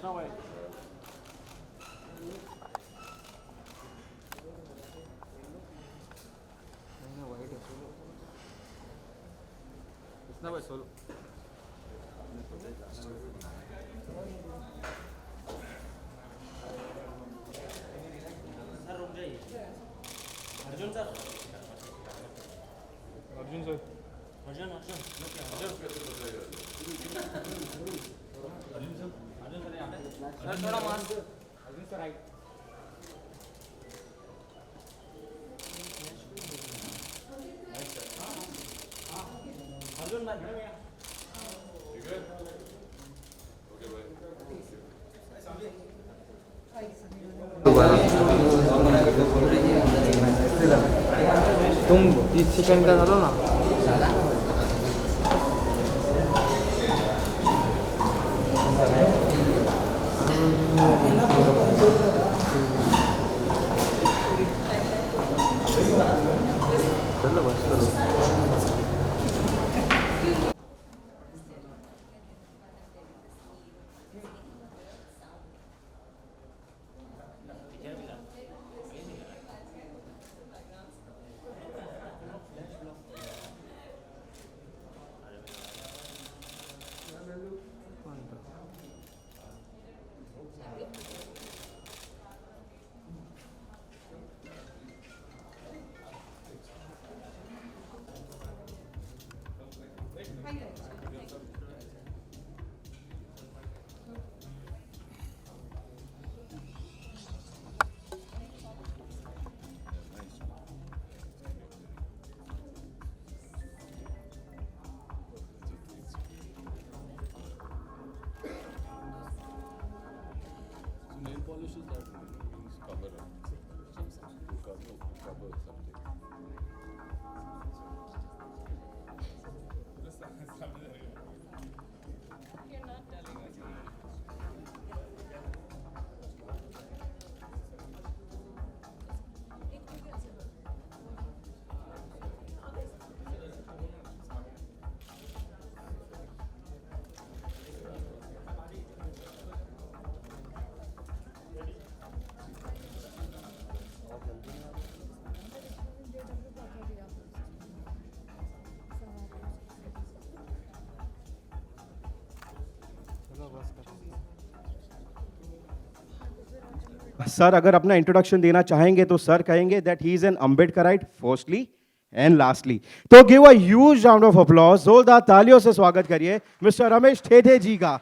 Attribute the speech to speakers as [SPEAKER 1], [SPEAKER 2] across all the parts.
[SPEAKER 1] Arjun sir
[SPEAKER 2] Arjun sir
[SPEAKER 1] Arjun Arjun Arjun sir यहाँ पे sir थोड़ा mask Arjun sir right Arjun भाई
[SPEAKER 3] ठीक है ओके भाई
[SPEAKER 2] तुम 30 सेकंड का करो ना. चलो बस करो.
[SPEAKER 3] nail polish is that means cover cover something.
[SPEAKER 1] You're not telling us.
[SPEAKER 4] Sir अगर अपना इंट्रोडक्शन देना चाहेंगे तो सर कहेंगे that he is an Ambedkarite firstly and lastly. तो give a huge round of applause, जोरदार तालियों से स्वागत करिए मिस्टर रमेश ठेठे जी का.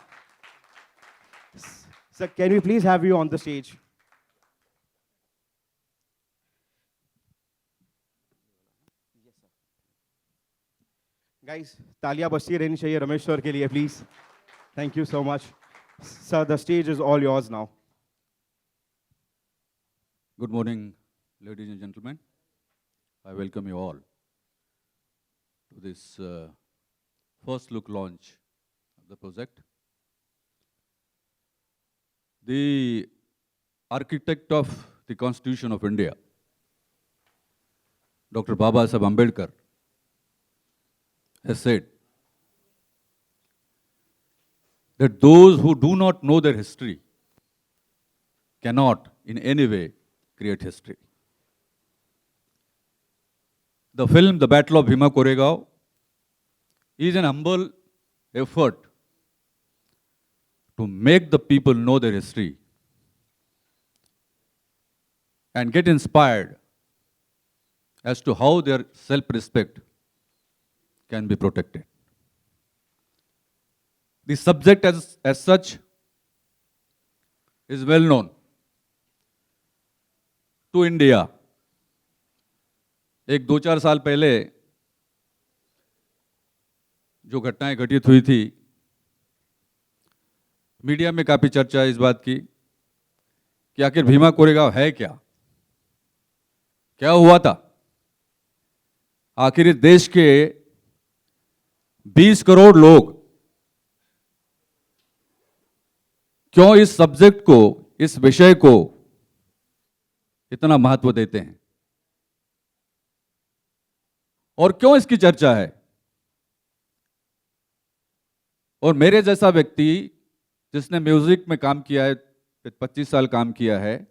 [SPEAKER 4] Sir can we please have you on the stage. Guys तालियां बजती रहनी चाहिए रमेश सर के लिए please. Thank you so much sir. The stage is all yours now.
[SPEAKER 5] Good morning, ladies and gentlemen. I welcome you all to this first look launch of the project. The architect of the Constitution of India, Dr. Baba Saheb Ambedkar, has said that those who do not know their history cannot in any way create history. The film The Battle of Bhima Koregaon is an humble effort to make the people know their history and get inspired as to how their self-respect can be protected. The subject as such is well known to India. एक 2-4 साल पहले जो घटनाएं घटित हुई थी, media में काफी चर्चा इस बात की कि आखिर भीमा कोरेगांव है क्या, क्या हुआ था. आखिर इस देश के 20 करोड़ लोग क्यों इस सब्जेक्ट को, इस विषय को इतना महत्व देते हैं और क्यों इसकी चर्चा है. और मेरे जैसा व्यक्ति जिसने म्यूजिक में काम किया है, 25 साल काम किया है,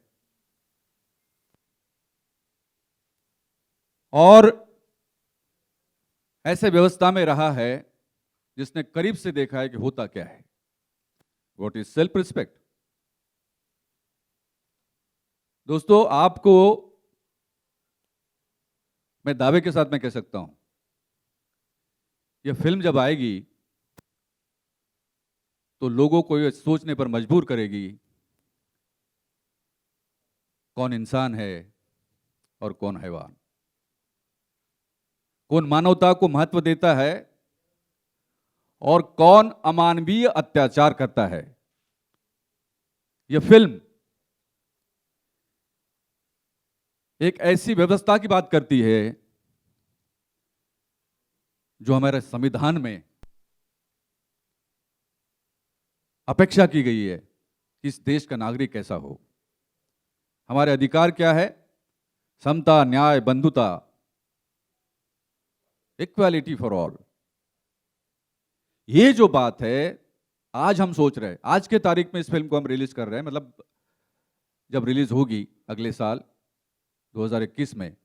[SPEAKER 5] और ऐसे व्यवस्था में रहा है जिसने करीब से देखा है कि होता क्या है, व्हाट इज सेल्फ रिस्पेक्ट। दोस्तों, आपको मैं दावे के साथ मैं कह सकता हूं, यह फिल्म जब आएगी तो लोगों को यह सोचने पर मजबूर करेगी कौन इंसान है और कौन हैवान, कौन मानवता को महत्व देता है और कौन अमानवीय अत्याचार करता है। यह फिल्म एक ऐसी व्यवस्था की बात करती है जो हमारे संविधान में अपेक्षा की गई है कि इस देश का नागरिक कैसा हो। हमारे अधिकार क्या है? समता, न्याय, बंधुता, इक्वालिटी फॉर ऑल। ये जो बात है आज हम सोच रहे हैं, आज के तारीख में इस फिल्म को हम रिलीज कर रहे हैं, मतलब जब रिलीज होगी अगले साल 2021 में,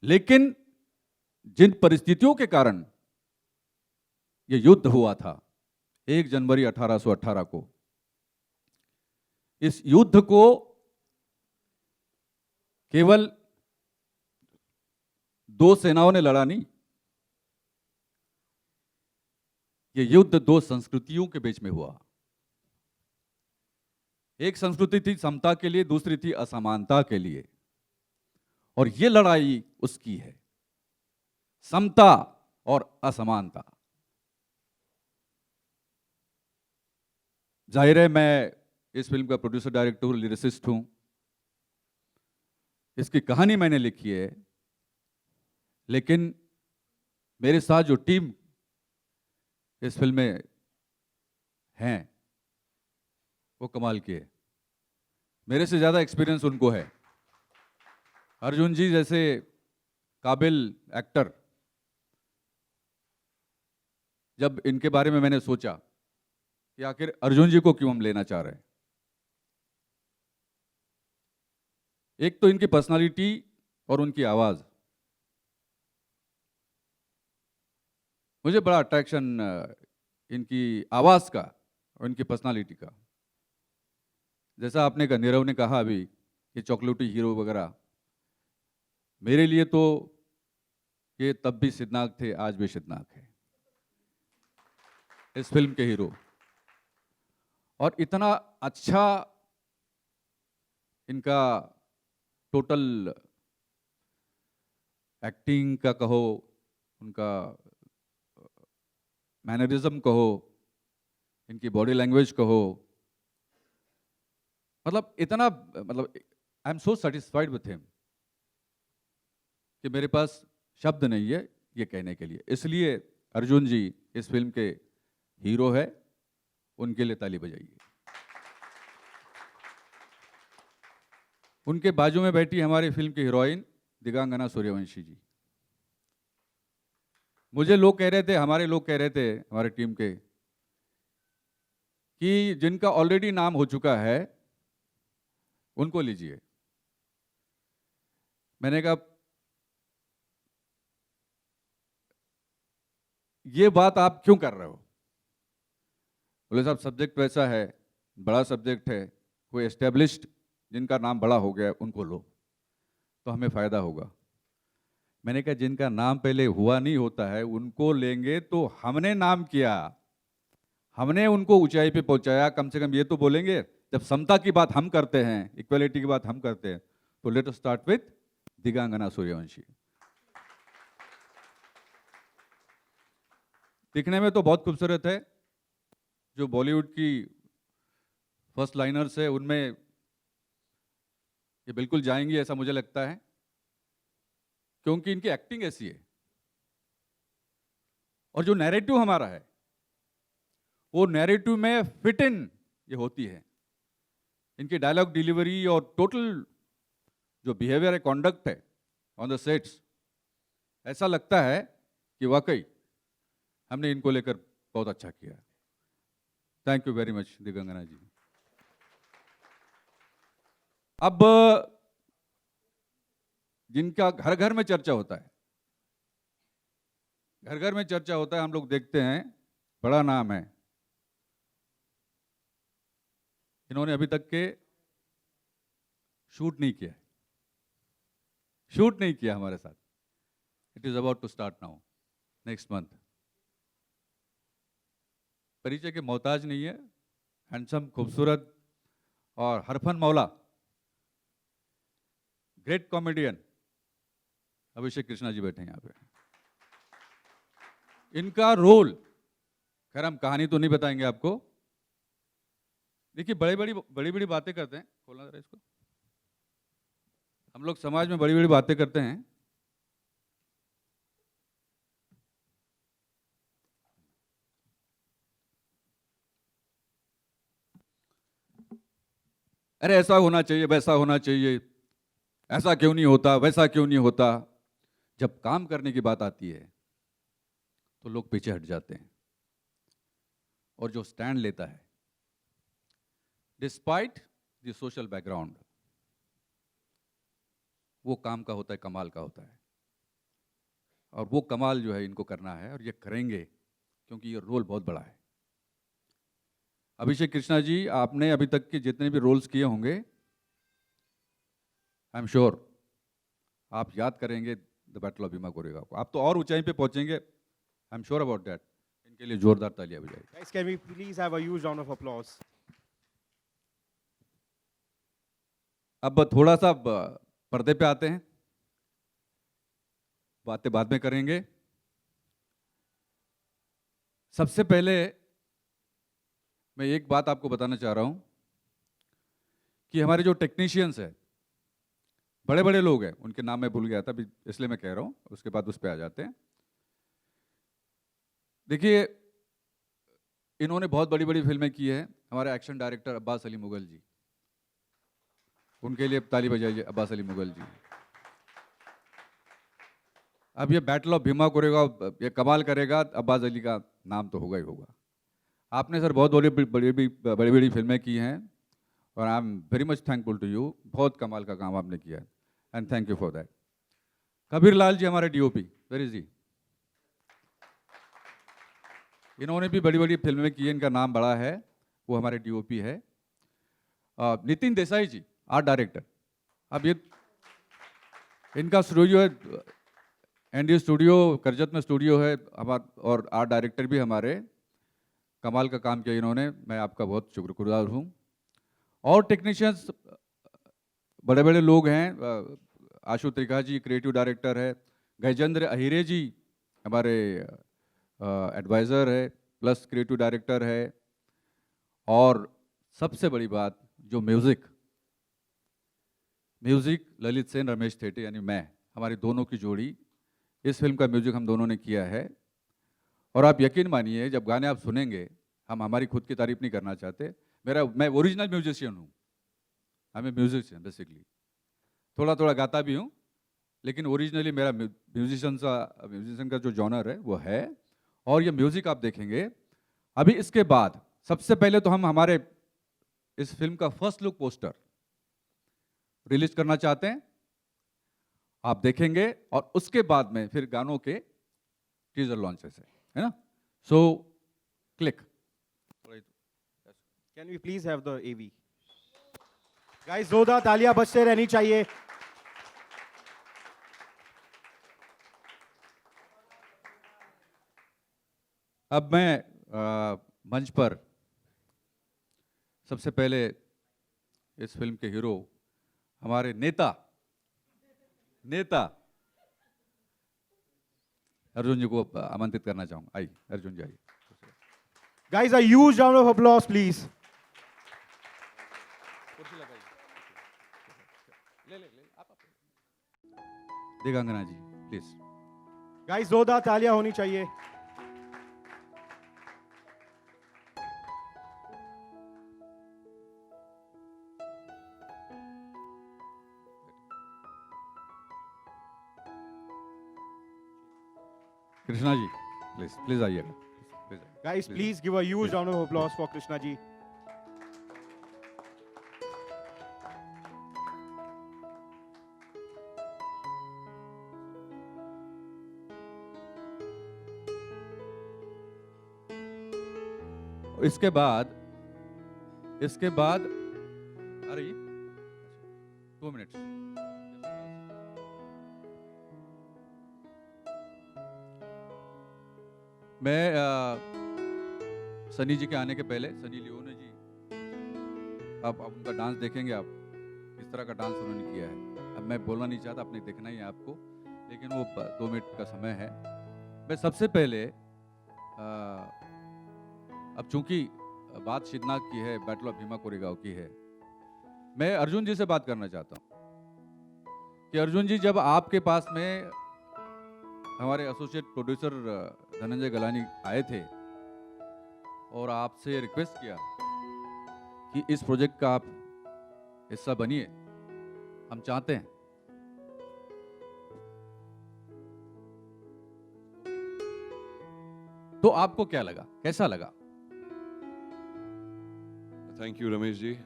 [SPEAKER 5] लेकिन जिन परिस्थितियों के कारण यह युद्ध हुआ था 1 जनवरी 1818 को, इस युद्ध को केवल 2 सेनाओं ने लड़ा नहीं, यह युद्ध 2 संस्कृतियों के बीच में हुआ। एक संस्कृति थी समता के लिए, दूसरी थी असमानता के लिए, और यह लड़ाई उसकी है, समता और असमानता। जाहिर है मैं इस फिल्म का प्रोड्यूसर, डायरेक्टर, लिरिसिस्ट हूं। इसकी कहानी मैंने लिखी है, लेकिन मेरे साथ जो टीम इस फिल्म में हैं वो कमाल की है। मेरे से ज्यादा एक्सपीरियंस उनको है। अर्जुन जी जैसे काबिल एक्टर, जब इनके बारे में मैंने सोचा कि आखिर अर्जुन जी को क्यों हम लेना चाह रहे हैं, एक तो इनकी पर्सनालिटी और उनकी आवाज, मुझे बड़ा अट्रैक्शन इनकी आवाज का और इनकी पर्सनालिटी का। जैसा आपने कहा, नीरव ने कहा अभी कि चॉकलेटी हीरो वगैरह, मेरे लिए तो ये तब भी सिद्धनाथ थे, आज भी सिद्धनाथ है इस फिल्म के हीरो। और इतना अच्छा इनका टोटल एक्टिंग का कहो, उनका मैनरिज्म कहो, इनकी बॉडी लैंग्वेज कहो, मतलब इतना, मतलब आई am so satisfied with him कि मेरे पास शब्द नहीं है ये कहने के लिए। इसलिए अर्जुन जी इस फिल्म के हीरो है, उनके लिए ताली बजाइए। उनके बाजू में बैठी हमारी फिल्म की हीरोइन दिगांगना सूर्यवंशी जी। मुझे लोग कह रहे थे, हमारे लोग कह रहे थे, हमारे टीम के, कि जिनका ऑलरेडी नाम हो चुका है उनको लीजिए। मैंने कहा ये बात आप क्यों कर रहे हो? बोले साहब सब्जेक्ट वैसा है, बड़ा सब्जेक्ट है, कोई एस्टेब्लिश्ड जिनका नाम बड़ा हो गया उनको लो तो हमें फायदा होगा। मैंने कहा जिनका नाम पहले हुआ नहीं होता है उनको लेंगे तो हमने नाम किया, हमने उनको ऊंचाई पे पहुंचाया, कम से कम ये तो बोलेंगे। जब समता की बात हम करते हैं, इक्वालिटी की बात हम करते हैं, तो let us start with Digangana Suryavanshi. दिखने में तो बहुत खूबसूरत है, जो बॉलीवुड की फर्स्ट लाइनर्स है उनमें ये बिल्कुल जाएंगी ऐसा मुझे लगता है, क्योंकि इनकी एक्टिंग ऐसी है। और जो नैरेटिव हमारा है वो नैरेटिव में फिट इन ये होती है। इनकी डायलॉग डिलीवरी और टोटल जो बिहेवियर है, कॉन्डक्ट है ऑन द सेट्स, ऐसा लगता है कि वाकई हमने इनको लेकर बहुत अच्छा किया। थैंक यू वेरी मच दिगंगना जी। अब जिनका घर घर में चर्चा होता है, घर घर में चर्चा होता है, हम लोग देखते हैं, बड़ा नाम है, इन्होंने अभी तक के शूट नहीं किया, शूट नहीं किया हमारे साथ। It is about to start now, next month. परिचय के मोहताज नहीं है, हैंडसम, खूबसूरत और हरफन मौला, ग्रेट कॉमेडियन अभिषेक कृष्णा जी बैठे हैं यहाँ पे। इनका रोल, खैर हम कहानी तो नहीं बताएंगे आपको। देखिए बड़ी बड़ी बातें करते हैं, खोलना जरा इसको। हम लोग समाज में बड़ी बड़ी बातें करते हैं, अरे ऐसा होना चाहिए, वैसा होना चाहिए, ऐसा क्यों नहीं होता, वैसा क्यों नहीं होता। जब काम करने की बात आती है तो लोग पीछे हट जाते हैं, और जो स्टैंड लेता है डिस्पाइट द सोशल बैकग्राउंड, वो काम का होता है, कमाल का होता है। और वो कमाल जो है इनको करना है, और ये करेंगे क्योंकि ये रोल बहुत बड़ा है। अभिषेक कृष्णा जी, आपने अभी तक के जितने भी रोल्स किए होंगे, आई एम श्योर आप याद करेंगे the battle of Bhima Koregaon को। आप तो और ऊंचाई पे पहुंचेंगे, I am sure about that. इनके लिए जोरदार तालियां बजाइए।
[SPEAKER 4] Guys, can we please have a huge round of applause?
[SPEAKER 5] अब थोड़ा सा पर्दे पे आते हैं, बातें बाद में करेंगे। सबसे पहले मैं एक बात आपको बताना चाह रहा हूं कि हमारे जो टेक्नीशियंस हैं, बड़े बड़े लोग हैं, उनके नाम मैं भूल गया था अभी, इसलिए मैं कह रहा हूं, उसके बाद उस पर आ जाते हैं। देखिए इन्होंने बहुत बड़ी बड़ी फिल्में की हैं। हमारे एक्शन डायरेक्टर अब्बास अली मुगल जी, उनके लिए ताली बजाइए अब्बास अली मुगल जी। अब ये बैटल ऑफ भीमा कोरेगांव ये कमाल करेगा, अब्बास अली का नाम तो होगा ही होगा। आपने सर बहुत बड़ी बड़ी फिल्में की हैं, और I am very much thankful to you. बहुत कमाल का काम आपने किया है, and thank you for that. Kabir Lal ji हमारे डीओपी, वेयर इज ही? इन्होंने भी बड़ी बड़ी फिल्में की हैं, इनका नाम बड़ा है, वो हमारे डीओपी है। नितिन देसाई जी आर्ट डायरेक्टर। अब ये इनका स्टूडियो है, एनडी स्टूडियो करजत में स्टूडियो है हमारा, और आर्ट डायरेक्टर भी हमारे। कमाल का काम किया इन्होंने, मैं आपका बहुत शुक्रगुजार हूँ। और टेक्नीशियंस बड़े बड़े लोग हैं, आशु त्रिखा जी क्रिएटिव डायरेक्टर है, गजेंद्र अहिरे जी हमारे एडवाइज़र है प्लस क्रिएटिव डायरेक्टर है। और सबसे बड़ी बात जो म्यूज़िक ललित सेन रमेश थेटे यानी मैं, हमारी दोनों की जोड़ी, इस फिल्म का म्यूजिक हम दोनों ने किया है। और आप यकीन मानिए जब गाने आप सुनेंगे, हम हमारी खुद की तारीफ नहीं करना चाहते, मैं ओरिजिनल म्यूजिशियन हूँ, मैं म्यूजिशियन बेसिकली, थोड़ा थोड़ा गाता भी हूँ, लेकिन ओरिजिनली मेरा म्यूजिशियन का जो जॉनर है वो है। और ये म्यूजिक आप देखेंगे। अभी इसके बाद सबसे पहले तो हम हमारे इस फिल्म का फर्स्ट लुक पोस्टर रिलीज करना चाहते हैं, आप देखेंगे, और उसके बाद में फिर गानों के टीजर लॉन्चेस है ना। So click,
[SPEAKER 4] Can we please have the AV? Guys, जोरदार तालियां बजते रहनी चाहिए।
[SPEAKER 5] अब मैं मंच पर सबसे पहले इस फिल्म के हीरो, हमारे नेता अर्जुन जी को आमंत्रित करना चाहूंगा। आइए अर्जुन जी, आइए।
[SPEAKER 4] Guys, a huge round of applause, please.
[SPEAKER 5] Digangana ji please.
[SPEAKER 4] Guys, जोरदार तालियां होनी चाहिए।
[SPEAKER 5] कृष्णा जी प्लीज, प्लीज आइएगा, प्लीज आइए।
[SPEAKER 4] Guys, please give a huge round of applause for Krishna ji.
[SPEAKER 5] इसके बाद अरे 2 मिनट। मैं सनी जी के आने के पहले, सनी लियोनी जी, आप उनका डांस देखेंगे, आप किस तरह का डांस उन्होंने किया है। अब मैं बोलना नहीं चाहता, आपने देखना ही है आपको, लेकिन वो 2 मिनट का समय है। मैं सबसे पहले अब चूंकि बात शिदनाक की है, बैटल ऑफ भीमा कोरेगांव की है, मैं अर्जुन जी से बात करना चाहता हूं कि अर्जुन जी, जब आपके पास में हमारे एसोसिएट प्रोड्यूसर धनंजय गलानी आए थे और आपसे रिक्वेस्ट किया कि इस प्रोजेक्ट का आप हिस्सा बनिए, हम चाहते हैं, तो आपको क्या लगा, कैसा लगा?
[SPEAKER 6] Thank you, Ramesh ji.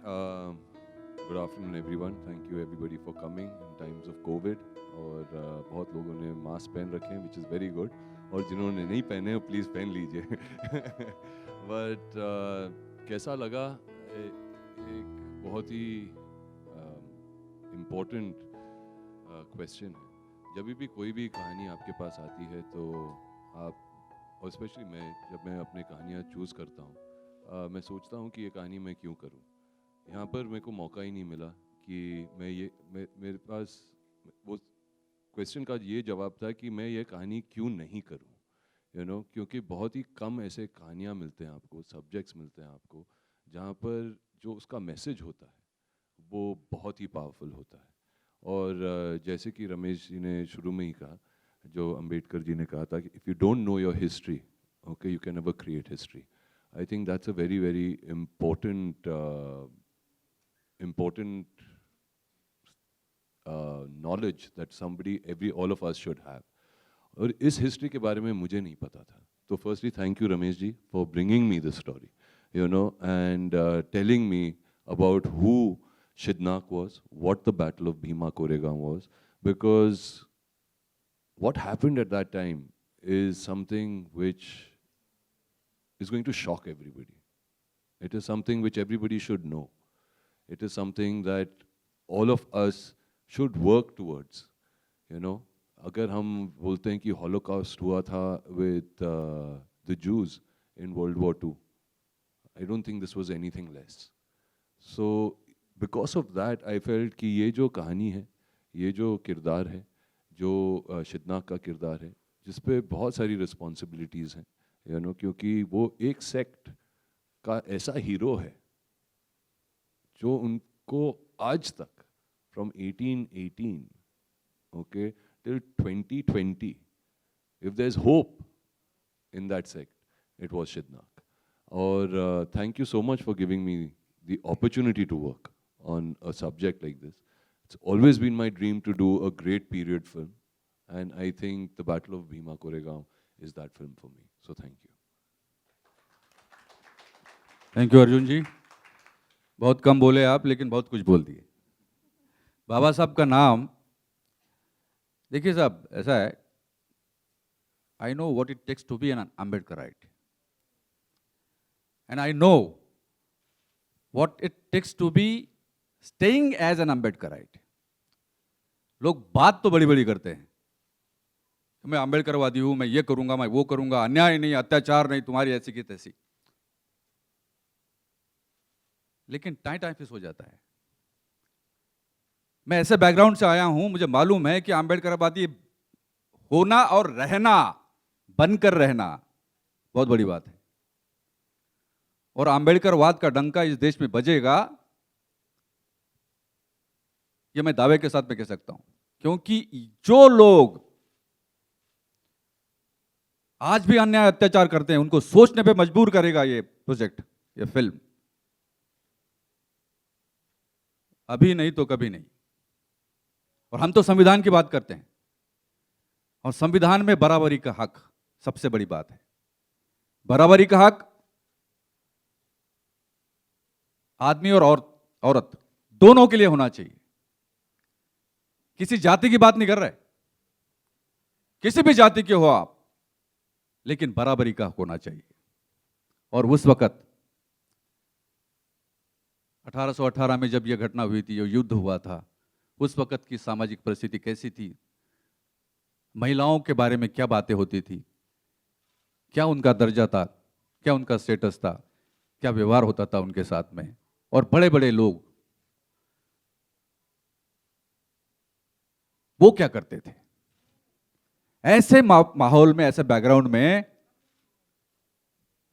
[SPEAKER 6] Good afternoon, everyone. Thank you, everybody, for coming in times of COVID. और बहुत लोगों ने मास्क पहन रखे हैं, which is very good. और जिन्होंने नहीं पहने हो, प्लीज़ पहन लीजिए. But कैसा लगा? एक बहुत ही important question है. जब भी कोई भी कहानी आपके पास आती है, तो आप, और स्पेशली जब मैं अपनी कहानियाँ चूज़ करता हूँ, मैं सोचता हूँ कि ये कहानी मैं क्यों करूँ. यहाँ पर मेरे को मौका ही नहीं मिला कि मेरे पास वो क्वेश्चन का ये जवाब था कि मैं ये कहानी क्यों नहीं करूँ, क्योंकि बहुत ही कम ऐसे कहानियाँ मिलते हैं आपको, सब्जेक्ट्स मिलते हैं आपको, जहाँ पर जो उसका मैसेज होता है वो बहुत ही पावरफुल होता है. और जैसे कि रमेश जी ने शुरू में ही कहा, जो अंबेडकर जी ने कहा था कि if you don't know your history, okay, you can never create history. I think that's a very, very important knowledge that all of us should have. और इस history के बारे में मुझे नहीं पता था. तो firstly, thank you, Ramesh ji, for bringing me the story, and telling me about who Shidnak was, what the Battle of Bhima Koregaon was, because what happened at that time is something which is going to shock everybody. It is something which everybody should know. It is something that all of us should work towards. अगर हम बोलते हैं कि Holocaust हुआ था with the Jews in World War II, I don't think this was anything less. So because of that, I felt कि ये जो कहानी है, ये जो किरदार है, जो शिदनाक का किरदार है, जिस पे बहुत सारी रिस्पॉन्सिबिलिटीज़ हैं, क्योंकि वो एक सेक्ट का ऐसा हीरो है जो उनको आज तक from 1818 okay till 2020, if there's hope in that sect, it was Shidnak. Or thank you so much for giving me the opportunity to work on a subject like this. It's always been my dream to do a great period film, and I think the Battle of Bhima Koregaon is that film for me. So thank you.
[SPEAKER 5] Thank you Arjun ji. बहुत कम बोले आप, लेकिन बहुत कुछ बोल दिए. बाबा साहब का नाम, देखिए साहब, ऐसा है, I know what it takes to be an Ambedkarite, and I know what it takes to be staying as an Ambedkarite. लोग बात तो बड़ी बड़ी करते हैं, मैं अम्बेडकरवादी हूं, मैं ये करूंगा, मैं वो करूंगा, अन्याय नहीं, अत्याचार नहीं, तुम्हारी ऐसी की तैसी, लेकिन टाइम फिस हो जाता है. मैं ऐसे बैकग्राउंड से आया हूं, मुझे मालूम है कि अम्बेडकरवादी होना और रहना, बनकर रहना बहुत बड़ी बात है. और अम्बेडकरवाद का डंका इस देश में बजेगा, ये मैं दावे के साथ में कह सकता हूं, क्योंकि जो लोग आज भी अन्याय अत्याचार करते हैं, उनको सोचने पे मजबूर करेगा ये प्रोजेक्ट, ये फिल्म. अभी नहीं तो कभी नहीं. और हम तो संविधान की बात करते हैं, और संविधान में बराबरी का हक सबसे बड़ी बात है. बराबरी का हक आदमी और औरत दोनों के लिए होना चाहिए। किसी जाति की बात नहीं कर रहे, किसी भी जाति के हो आप, लेकिन बराबरी का हक होना चाहिए। और उस वक्त 1818 में जब यह घटना हुई थी, ये युद्ध हुआ था, उस वक्त की सामाजिक परिस्थिति कैसी थी, महिलाओं के बारे में क्या बातें होती थी, क्या उनका दर्जा था, क्या उनका स्टेटस था, क्या व्यवहार होता था उनके साथ में। और बड़े बड़े लोग वो क्या करते थे। ऐसे माहौल में, ऐसे बैकग्राउंड में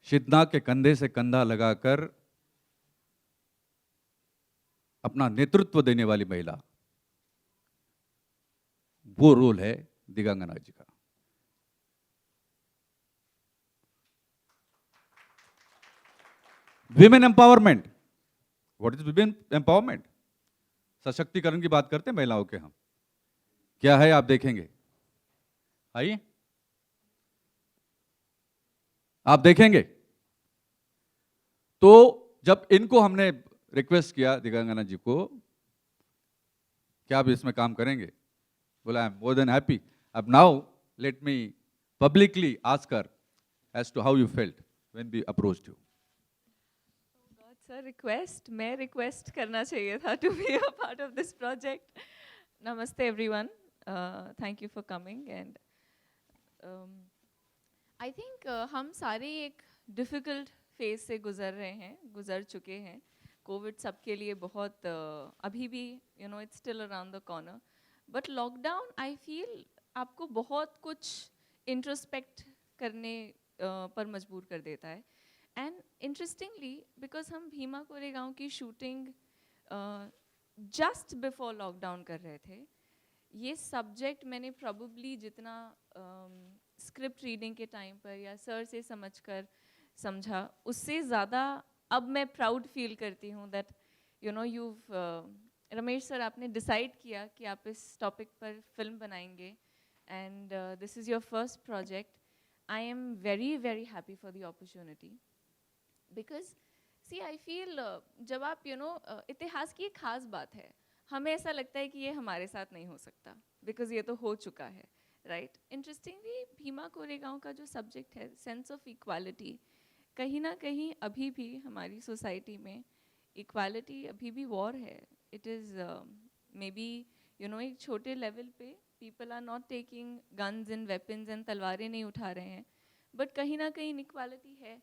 [SPEAKER 5] शिदना के कंधे से कंधा लगाकर अपना नेतृत्व देने वाली महिला, वो रोल है दिगांगना जी का। Women empowerment, what is women empowerment? सशक्तिकरण की बात करते हैं महिलाओं के हम, क्या है आप देखेंगे। आइए आप देखेंगे। तो जब इनको हमने रिक्वेस्ट किया, दिगांगना जी को, क्या आप इसमें काम करेंगे, बोला I am more than happy. अब now let me publicly ask her as to how you felt when we approached you.
[SPEAKER 7] Sir request, मैं रिक्वेस्ट करना चाहिए था to be a part of this project. नमस्ते everyone, thank you for coming. And I think हम सारे एक difficult phase से गुजर चुके हैं। कोविड सबके लिए बहुत अभी भी it's still around the corner, but lockdown I feel आपको बहुत कुछ इंट्रोस्पेक्ट करने पर मजबूर कर देता है। एंड इंटरेस्टिंगली बिकॉज हम भीमा कोरेगांव की शूटिंग जस्ट बिफोर लॉकडाउन कर रहे थे, ये सब्जेक्ट मैंने प्रॉबली जितना स्क्रिप्ट रीडिंग के टाइम पर या सर से समझा, उससे ज़्यादा अब मैं प्राउड फील करती हूँ दैट रमेश सर, आपने डिसाइड किया कि आप इस टॉपिक पर फिल्म बनाएंगे and this is your first project. I am very very happy for the opportunity because see I feel जब आप इतिहास की एक ख़ास बात है, हमें ऐसा लगता है कि ये हमारे साथ नहीं हो सकता बिकॉज ये तो हो चुका है, राइट। इंटरेस्टिंगली भीमा कोरेगांव का जो सब्जेक्ट है, सेंस ऑफ इक्वालिटी, कहीं ना कहीं अभी भी हमारी सोसाइटी में इक्वालिटी अभी भी वॉर है। इट इज़ मे बी एक छोटे लेवल पे people are not taking guns and weapons and तलवारें नहीं उठा रहे हैं, बट कहीं ना कहीं इनइक्वालिटी है।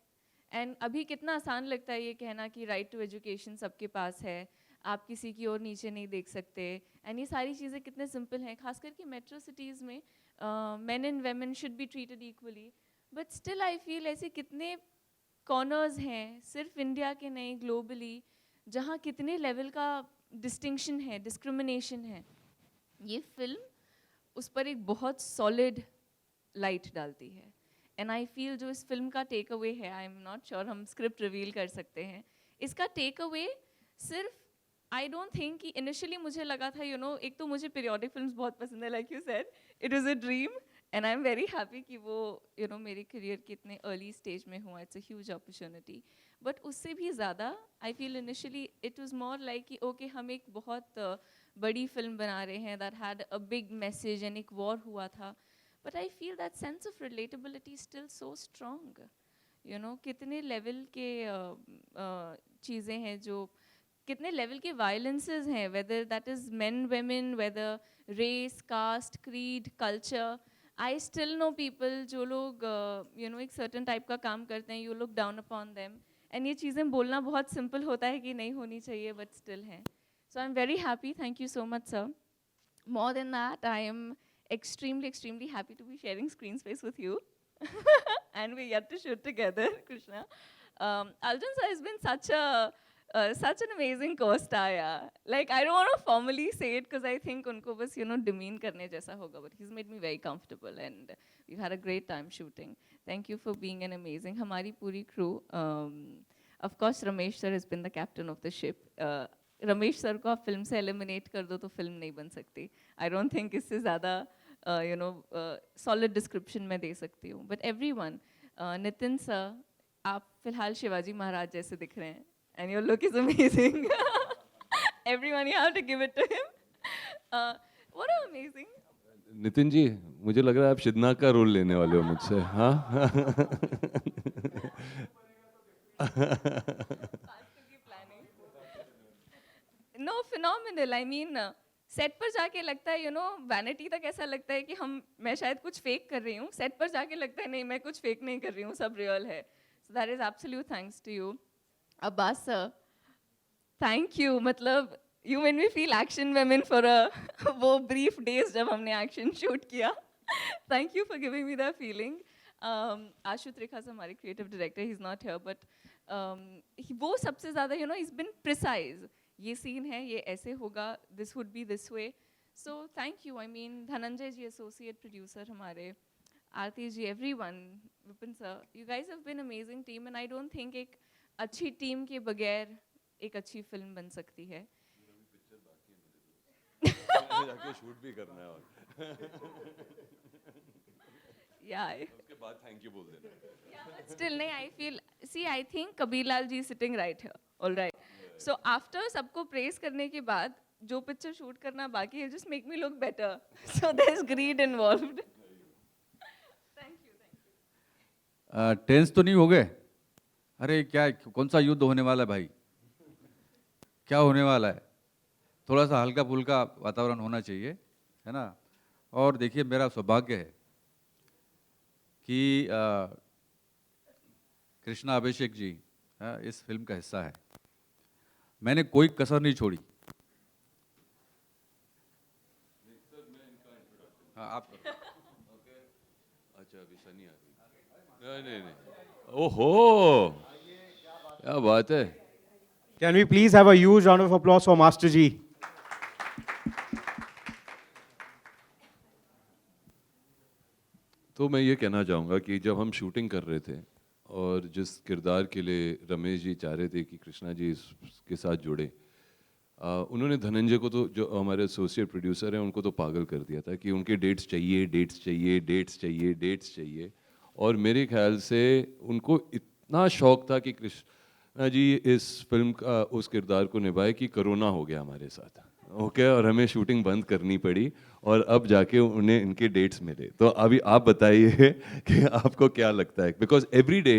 [SPEAKER 7] एंड अभी कितना आसान लगता है ये कहना कि राइट टू एजुकेशन सबके पास है, आप किसी की ओर नीचे नहीं देख सकते, एंड ये सारी चीज़ें कितने सिंपल हैं। खास करके मेट्रो सिटीज़ में main and women should be treated equally, but still I feel ऐसे कितने कॉर्नर्स हैं, सिर्फ इंडिया के नहीं ग्लोबली, जहाँ कितने लेवल का डिस्टिंक्शन है, डिस्क्रिमिनेशन है। ये फिल्म उस पर एक बहुत सॉलिड लाइट डालती है। एंड आई फील जो इस फिल्म का टेक अवे है, आई एम नॉट श्योर हम स्क्रिप्ट रिवील कर सकते हैं, इसका टेक अवे सिर्फ आई डोंट थिंक कि इनिशियली मुझे लगा था एक तो मुझे पीरियोडिक फिल्म्स बहुत पसंद है, like you said it is a dream and I am very happy कि वो मेरे करियर के इतने अर्ली स्टेज में हुआ, it's a huge opportunity. But उससे भी ज़्यादा I feel initially it was more like कि ओके हम एक बहुत बड़ी फिल्म बना रहे हैं that had a big message and एक वॉर हुआ था, but I feel that sense of relatability still so strong. कितने लेवल के चीज़ें हैं, जो कितने लेवल के वायलेंसेस हैं, whether that is men women, whether race, caste, creed, culture. I still know people जो लोग एक सर्टन टाइप का काम करते हैं, you look down upon them, and ये चीज़ें बोलना बहुत सिंपल होता है कि नहीं होनी चाहिए, बट स्टिल हैं। So I am very happy, thank you so much sir. More than that, I am extremely happy to be sharing screen space with you. And we get to shoot together, Krishna. Arjun sir has been such an amazing co-star, yeah. Like, I don't want to formally say it because I think unko bas, demean karne jaisa hoga, but he's made me very comfortable and we've had a great time shooting. Thank you for being an amazing, hamari puri crew. Of course, Ramesh sir has been the captain of the ship. Ramesh sir को आप film से eliminate कर दो तो film नहीं बन सकती। आई don't think इससे ज़्यादा सॉलिड डिस्क्रिप्शन मैं दे सकती हूँ। बट एवरीवन, नितिन सर, आप फिलहाल शिवाजी महाराज जैसे दिख रहे हैं and your look is amazing. Everyone, you have to give it to him. What amazing.
[SPEAKER 6] Nitin ji, मुझे लग रहा है आप शिदना का रोल लेने वाले हो मुझसे. हाँ.
[SPEAKER 7] No, phenomenal. I mean set पर जाके लगता है, यू नो, वैनिटी तक ऐसा लगता है कि मैं शायद कुछ फेक कर रही हूँ. सेट पर जाके लगता है नहीं, मैं कुछ फेक नहीं कर रही हूँ, सब रियल है. So that is absolute thanks to you. Abbas sir, thank you. मतलब you made me feel action women for वो ब्रीफ डेज जब हमने एक्शन शूट किया. Thank you for giving me that feeling. Ashu Trikha हमारे creative director, he is not here, but वो सबसे ज़्यादा, you know, is been precise. ये सीन है, ये ऐसे होगा, this would be this way. So thank you. I mean Dhananjay ji associate producer हमारे, Aarti ji, everyone, Vipin sir, you guys have been amazing team and I don't think एक अच्छी टीम के बगैर एक अच्छी फिल्म बन सकती है.
[SPEAKER 6] जाके शूट भी करना है और उसके बाद थैंक यू बोल देना.
[SPEAKER 7] स्टिल नहीं, I feel, see, I think Kabir Lal ji sitting right here, alright. So after सबको प्रेज करने के बाद जो पिक्चर शूट करना बाकी है, just make me look better. So there is greed involved. Thank you.
[SPEAKER 5] Tense तो नहीं हो गए? अरे क्या, कौन सा युद्ध होने वाला है भाई? क्या होने वाला है? थोड़ा सा हल्का फुल्का वातावरण होना चाहिए, है ना. और देखिए, मेरा सौभाग्य है कि कृष्णा अभिषेक जी इस फिल्म का हिस्सा है. मैंने कोई कसर नहीं छोड़ी. हाँ, आप करो.
[SPEAKER 6] अच्छा, अभी सनी आ गई. नहीं. ओहो, क्या बात है.
[SPEAKER 4] Can we please have a huge round of applause for Master Ji?
[SPEAKER 6] तो मैं ये कहना चाहूँगा कि जब हम शूटिंग कर रहे थे और जिस किरदार के लिए रमेश जी चाह रहे थे कि कृष्णा जी इसके साथ जुड़े, उन्होंने धनंजय को, तो जो हमारे एसोसिएट प्रोड्यूसर हैं, उनको तो पागल कर दिया था कि उनके डेट्स चाहिए, डेट्स चाहिए, डेट्स चाहिए, डेट्स चाहिए. और मेरे ख्याल से उनको इतना शौक था कि कृष्णा जी इस फिल्म का उस किरदार को निभाए कि कोरोना हो गया हमारे साथ. ओके, और हमें शूटिंग बंद करनी पड़ी और अब जाके उन्हें इनके डेट्स मिले. तो अभी आप बताइए कि आपको क्या लगता है, because every day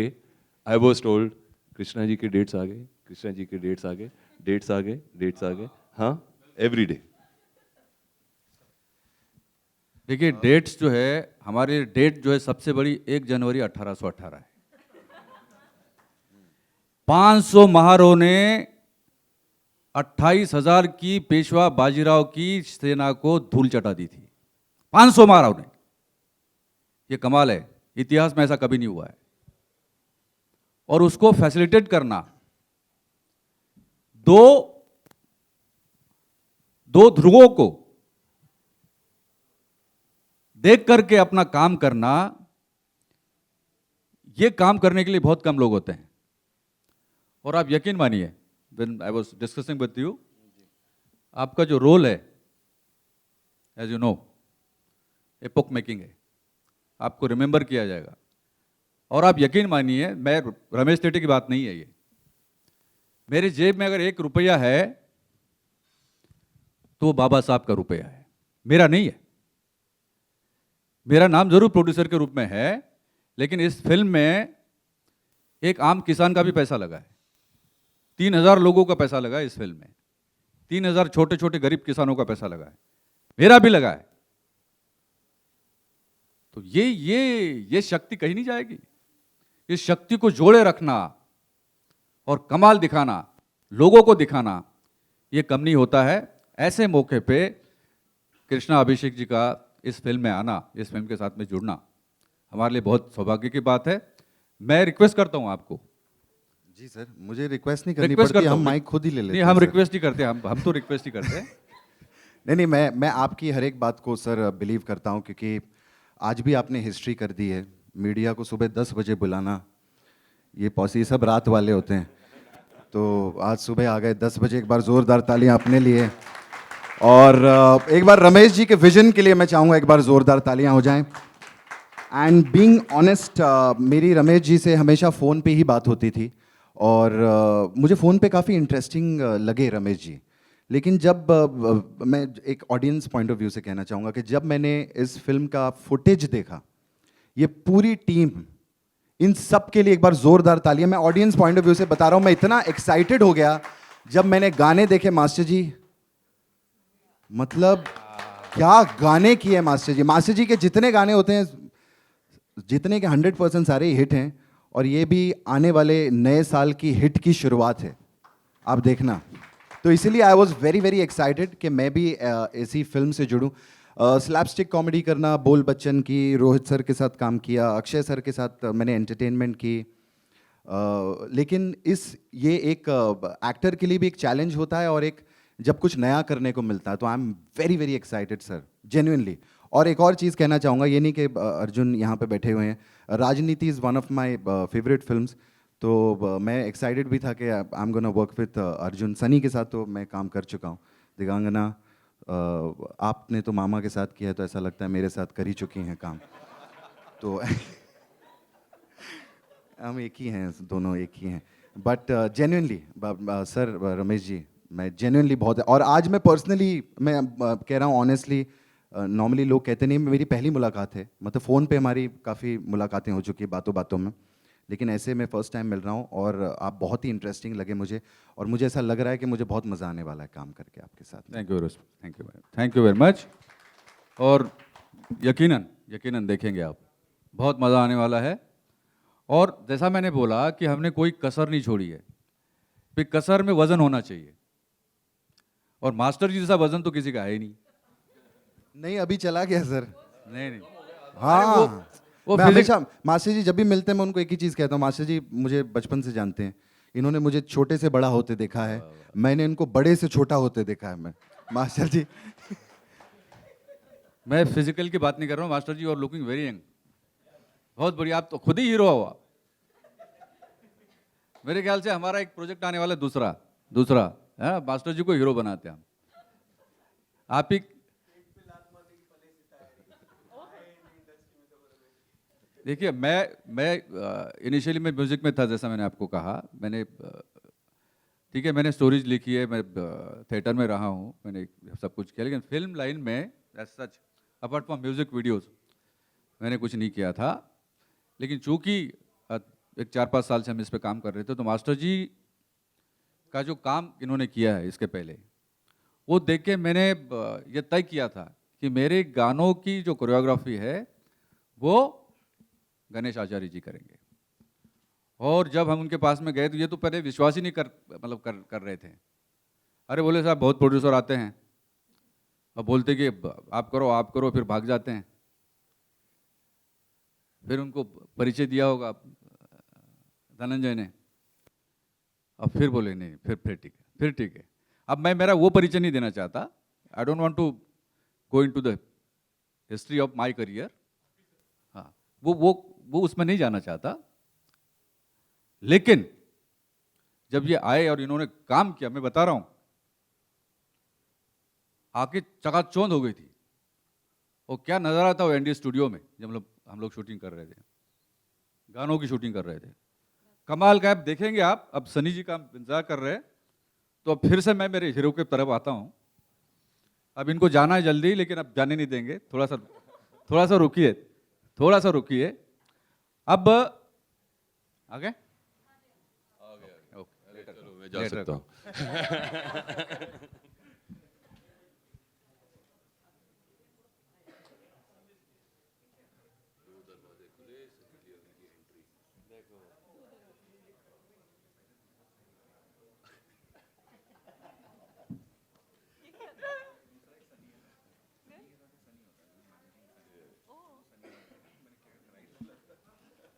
[SPEAKER 6] I was told Krishna ji के डेट्स आ गए, कृष्णा जी के डेट्स आ गए, डेट्स आ गए, डेट्स आ गए. हाँ, एवरी डे.
[SPEAKER 5] देखिए, डेट्स जो है, हमारी डेट जो है सबसे बड़ी 1 जनवरी 1818 है. 500 महारों ने 28,000 की पेशवा बाजीराव की सेना को धूल चटा दी थी. 500 महाराव ने. ये कमाल है, इतिहास में ऐसा कभी नहीं हुआ है. और उसको फैसिलिटेट करना, दो ध्रुवों को देख करके अपना काम करना, ये काम करने के लिए बहुत कम लोग होते हैं. और आप यकीन मानिए, when I was discussing with you, आपका जो रोल है, as you know, epoch making है, आपको रिमेंबर किया जाएगा. और आप यकीन मानिए, मैं रमेश सेठी की बात नहीं है ये, मेरे जेब में अगर 1 रुपया है तो बाबा साहब का रुपया है, मेरा नहीं है. मेरा नाम जरूर प्रोड्यूसर के रूप में है, लेकिन इस फिल्म में एक आम किसान का भी पैसा लगा है. 3,000 लोगों का पैसा लगा है इस फिल्म में. 3,000 छोटे छोटे गरीब किसानों का पैसा लगा है, मेरा भी लगा है. तो ये शक्ति कहीं नहीं जाएगी. इस शक्ति को जोड़े रखना और कमाल दिखाना, लोगों को दिखाना, ये कम नहीं होता है. ऐसे मौके पे कृष्णा अभिषेक जी का इस फिल्म में आना, इस फिल्म के साथ में जुड़ना हमारे लिए बहुत सौभाग्य की बात है. मैं रिक्वेस्ट करता हूं आपको.
[SPEAKER 8] जी सर, मुझे रिक्वेस्ट नहीं करनी पड़ती, हम माइक खुद ही ले लेते हैं.
[SPEAKER 5] नहीं, हम रिक्वेस्ट ही करते हैं, हम तो रिक्वेस्ट ही करते हैं.
[SPEAKER 8] नहीं, मैं आपकी हर एक बात को सर बिलीव करता हूं, क्योंकि आज भी आपने हिस्ट्री कर दी है. मीडिया को सुबह 10 बजे बुलाना, ये सब रात वाले होते हैं, तो आज सुबह आ गए 10 बजे. एक बार जोरदार तालियां अपने लिए. और एक बार रमेश जी के विजन के लिए मैं चाहूँगा एक बार जोरदार तालियां हो जाएं. एंड बीइंग ऑनेस्ट, मेरी रमेश जी से हमेशा फ़ोन पे ही बात होती थी और मुझे फ़ोन पे काफ़ी इंटरेस्टिंग लगे रमेश जी। लेकिन जब मैं एक ऑडियंस पॉइंट ऑफ व्यू से कहना चाहूँगा कि जब मैंने इस फिल्म का फुटेज देखा, ये पूरी टीम, इन सब के लिए एक बार जोरदार तालियां। मैं ऑडियंस पॉइंट ऑफ व्यू से बता रहा हूं, मैं इतना एक्साइटेड हो गया जब मैंने गाने देखे मास्टर जी। मतलब क्या गाने किए मास्टर जी। मास्टर जी के जितने गाने होते हैं, जितने के 100% सारे हिट हैं, और ये भी आने वाले नए साल की हिट की शुरुआत है, आप देखना। तो इसीलिए I was very very excited कि मैं भी ऐसी फिल्म से जुड़ूं। स्लैपस्टिक कॉमेडी करना, बोल बच्चन की, रोहित सर के साथ काम किया, अक्षय सर के साथ मैंने एंटरटेनमेंट की। लेकिन ये एक एक्टर के लिए भी एक चैलेंज होता है और एक जब कुछ नया करने को मिलता है, तो आई am very very excited sir, genuinely. और एक और चीज़ कहना चाहूँगा, ये नहीं कि अर्जुन यहाँ पे बैठे हुए हैं, राजनीति is one of my favourite films, तो मैं एक्साइटेड भी था कि I am gonna work with Arjun. Sunny के साथ तो मैं काम कर चुका हूँ, दिगांगना आपने तो मामा के साथ किया है, तो ऐसा लगता है मेरे साथ कर ही चुकी हैं काम। तो हम एक ही हैं, दोनों एक ही हैं। But genuinely sir, Ramesh ji, मैं जेन्युइनली बहुत, और आज मैं पर्सनली मैं कह रहा हूँ ऑनेस्टली, नॉर्मली लोग कहते नहीं, मेरी पहली मुलाकात है, मतलब फ़ोन पे हमारी काफ़ी मुलाकातें हो चुकी है बातों बातों में, लेकिन ऐसे मैं फ़र्स्ट टाइम मिल रहा हूँ और आप बहुत ही इंटरेस्टिंग लगे मुझे, और मुझे ऐसा लग रहा है कि मुझे बहुत मज़ा आने वाला है काम करके आपके साथ।
[SPEAKER 5] Thank you very much. और यकीनन यकीनन देखेंगे आप, बहुत मज़ा आने वाला है। और जैसा मैंने बोला कि हमने कोई कसर नहीं छोड़ी है, फिर कसर में वजन होना चाहिए, और मास्टर जी जैसा वजन तो किसी का है ही नहीं।
[SPEAKER 8] नहीं, अभी चला गया सर।
[SPEAKER 5] नहीं
[SPEAKER 8] हाँ,
[SPEAKER 5] वो
[SPEAKER 8] मैं हमेशा मास्टर जी जब भी मिलते हैं मैं उनको एक ही चीज़ कहता हूँ, मास्टर जी मुझे बचपन से जानते हैं, इन्होंने मुझे छोटे से बड़ा होते देखा है, मैंने इनको बड़े से छोटा होते देखा है। मैं मास्टर जी
[SPEAKER 5] मैं फिजिकल की बात नहीं कर रहा हूँ मास्टर जी, और लुकिंग वेरी यंग, बहुत बढ़िया। आप तो खुद ही हीरो हुआ। मेरे ख्याल से हमारा एक प्रोजेक्ट आने वाला है, दूसरा है, मास्टर जी को हीरो बनाते हैं हम। आप ही देखिए, मैं इनिशियली मैं म्यूजिक में था, जैसा मैंने आपको कहा। मैंने ठीक है, मैंने स्टोरीज लिखी है, मैं थिएटर में रहा हूँ, मैंने सब कुछ किया, लेकिन फिल्म लाइन में as such apart from music videos मैंने कुछ नहीं किया था। लेकिन चूंकि एक 4-5 साल से हम इस पे काम कर रहे थे, तो मास्टर जी का जो काम इन्होंने किया है इसके पहले, वो देख के मैंने ये तय किया था कि मेरे गानों की जो कोरियोग्राफी है वो गणेश आचार्य जी करेंगे। और जब हम उनके पास में गए तो ये तो पहले विश्वास ही नहीं कर रहे थे। अरे बोले साहब, बहुत प्रोड्यूसर आते हैं और बोलते कि आप करो, फिर भाग जाते हैं। फिर उनको परिचय दिया होगा धनंजय ने, और फिर बोले नहीं, फिर ठीक है। अब मैं मेरा वो परिचय नहीं देना चाहता। I don't want to go into the history of my career. हाँ, वो उसमें नहीं जाना चाहता। लेकिन जब ये आए और इन्होंने काम किया, मैं बता रहा हूं, आके चकाचौंध हो गई थी। और क्या नज़ारा था वो एनडी स्टूडियो में, जब हम लोग शूटिंग कर रहे थे, गानों की शूटिंग कर रहे थे। कमाल का, आप देखेंगे आप। अब सनी जी का इंतजार कर रहे हैं, तो अब फिर से मैं मेरे हीरो की तरफ आता हूं। अब इनको जाना है जल्दी, लेकिन अब जाने नहीं देंगे। थोड़ा सा रुकिए। अब आगे
[SPEAKER 6] चलो, मैं जा सकता हूँ।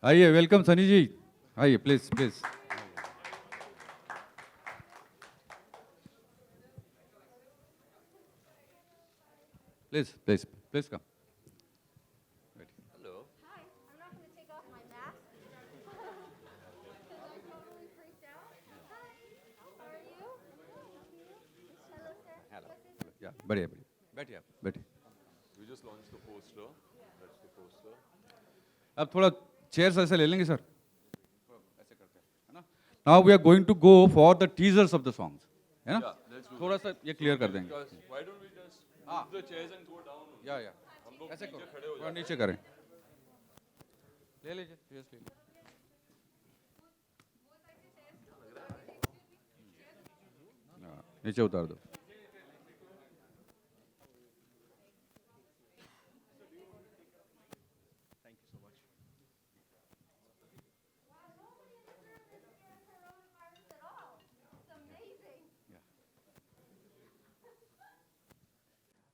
[SPEAKER 5] आइए, वेलकम सनी जी, आइए please. Please come.
[SPEAKER 9] Hi, I'm not going to take off my mask because I'm totally freaked out. Hi, how are you? Hello, sir. What's his
[SPEAKER 5] या बढ़िया, बैठिए आप, बैठिए।
[SPEAKER 6] We just launched the poster. That's the poster.
[SPEAKER 5] अब थोड़ा chairs ऐसे ले लेंगे सर, ऐसे करते हैं, है ना? Now we are going to go for the teasers of the songs, है ना? थोड़ा सा ये क्लियर कर देंगे।
[SPEAKER 6] Why don't we just move the chairs and go down?
[SPEAKER 5] या ऐसे करो, थोड़ा नीचे करें, ले लीजिए चेयर्स ले लीजिए। हाँ, नीचे उतार दो।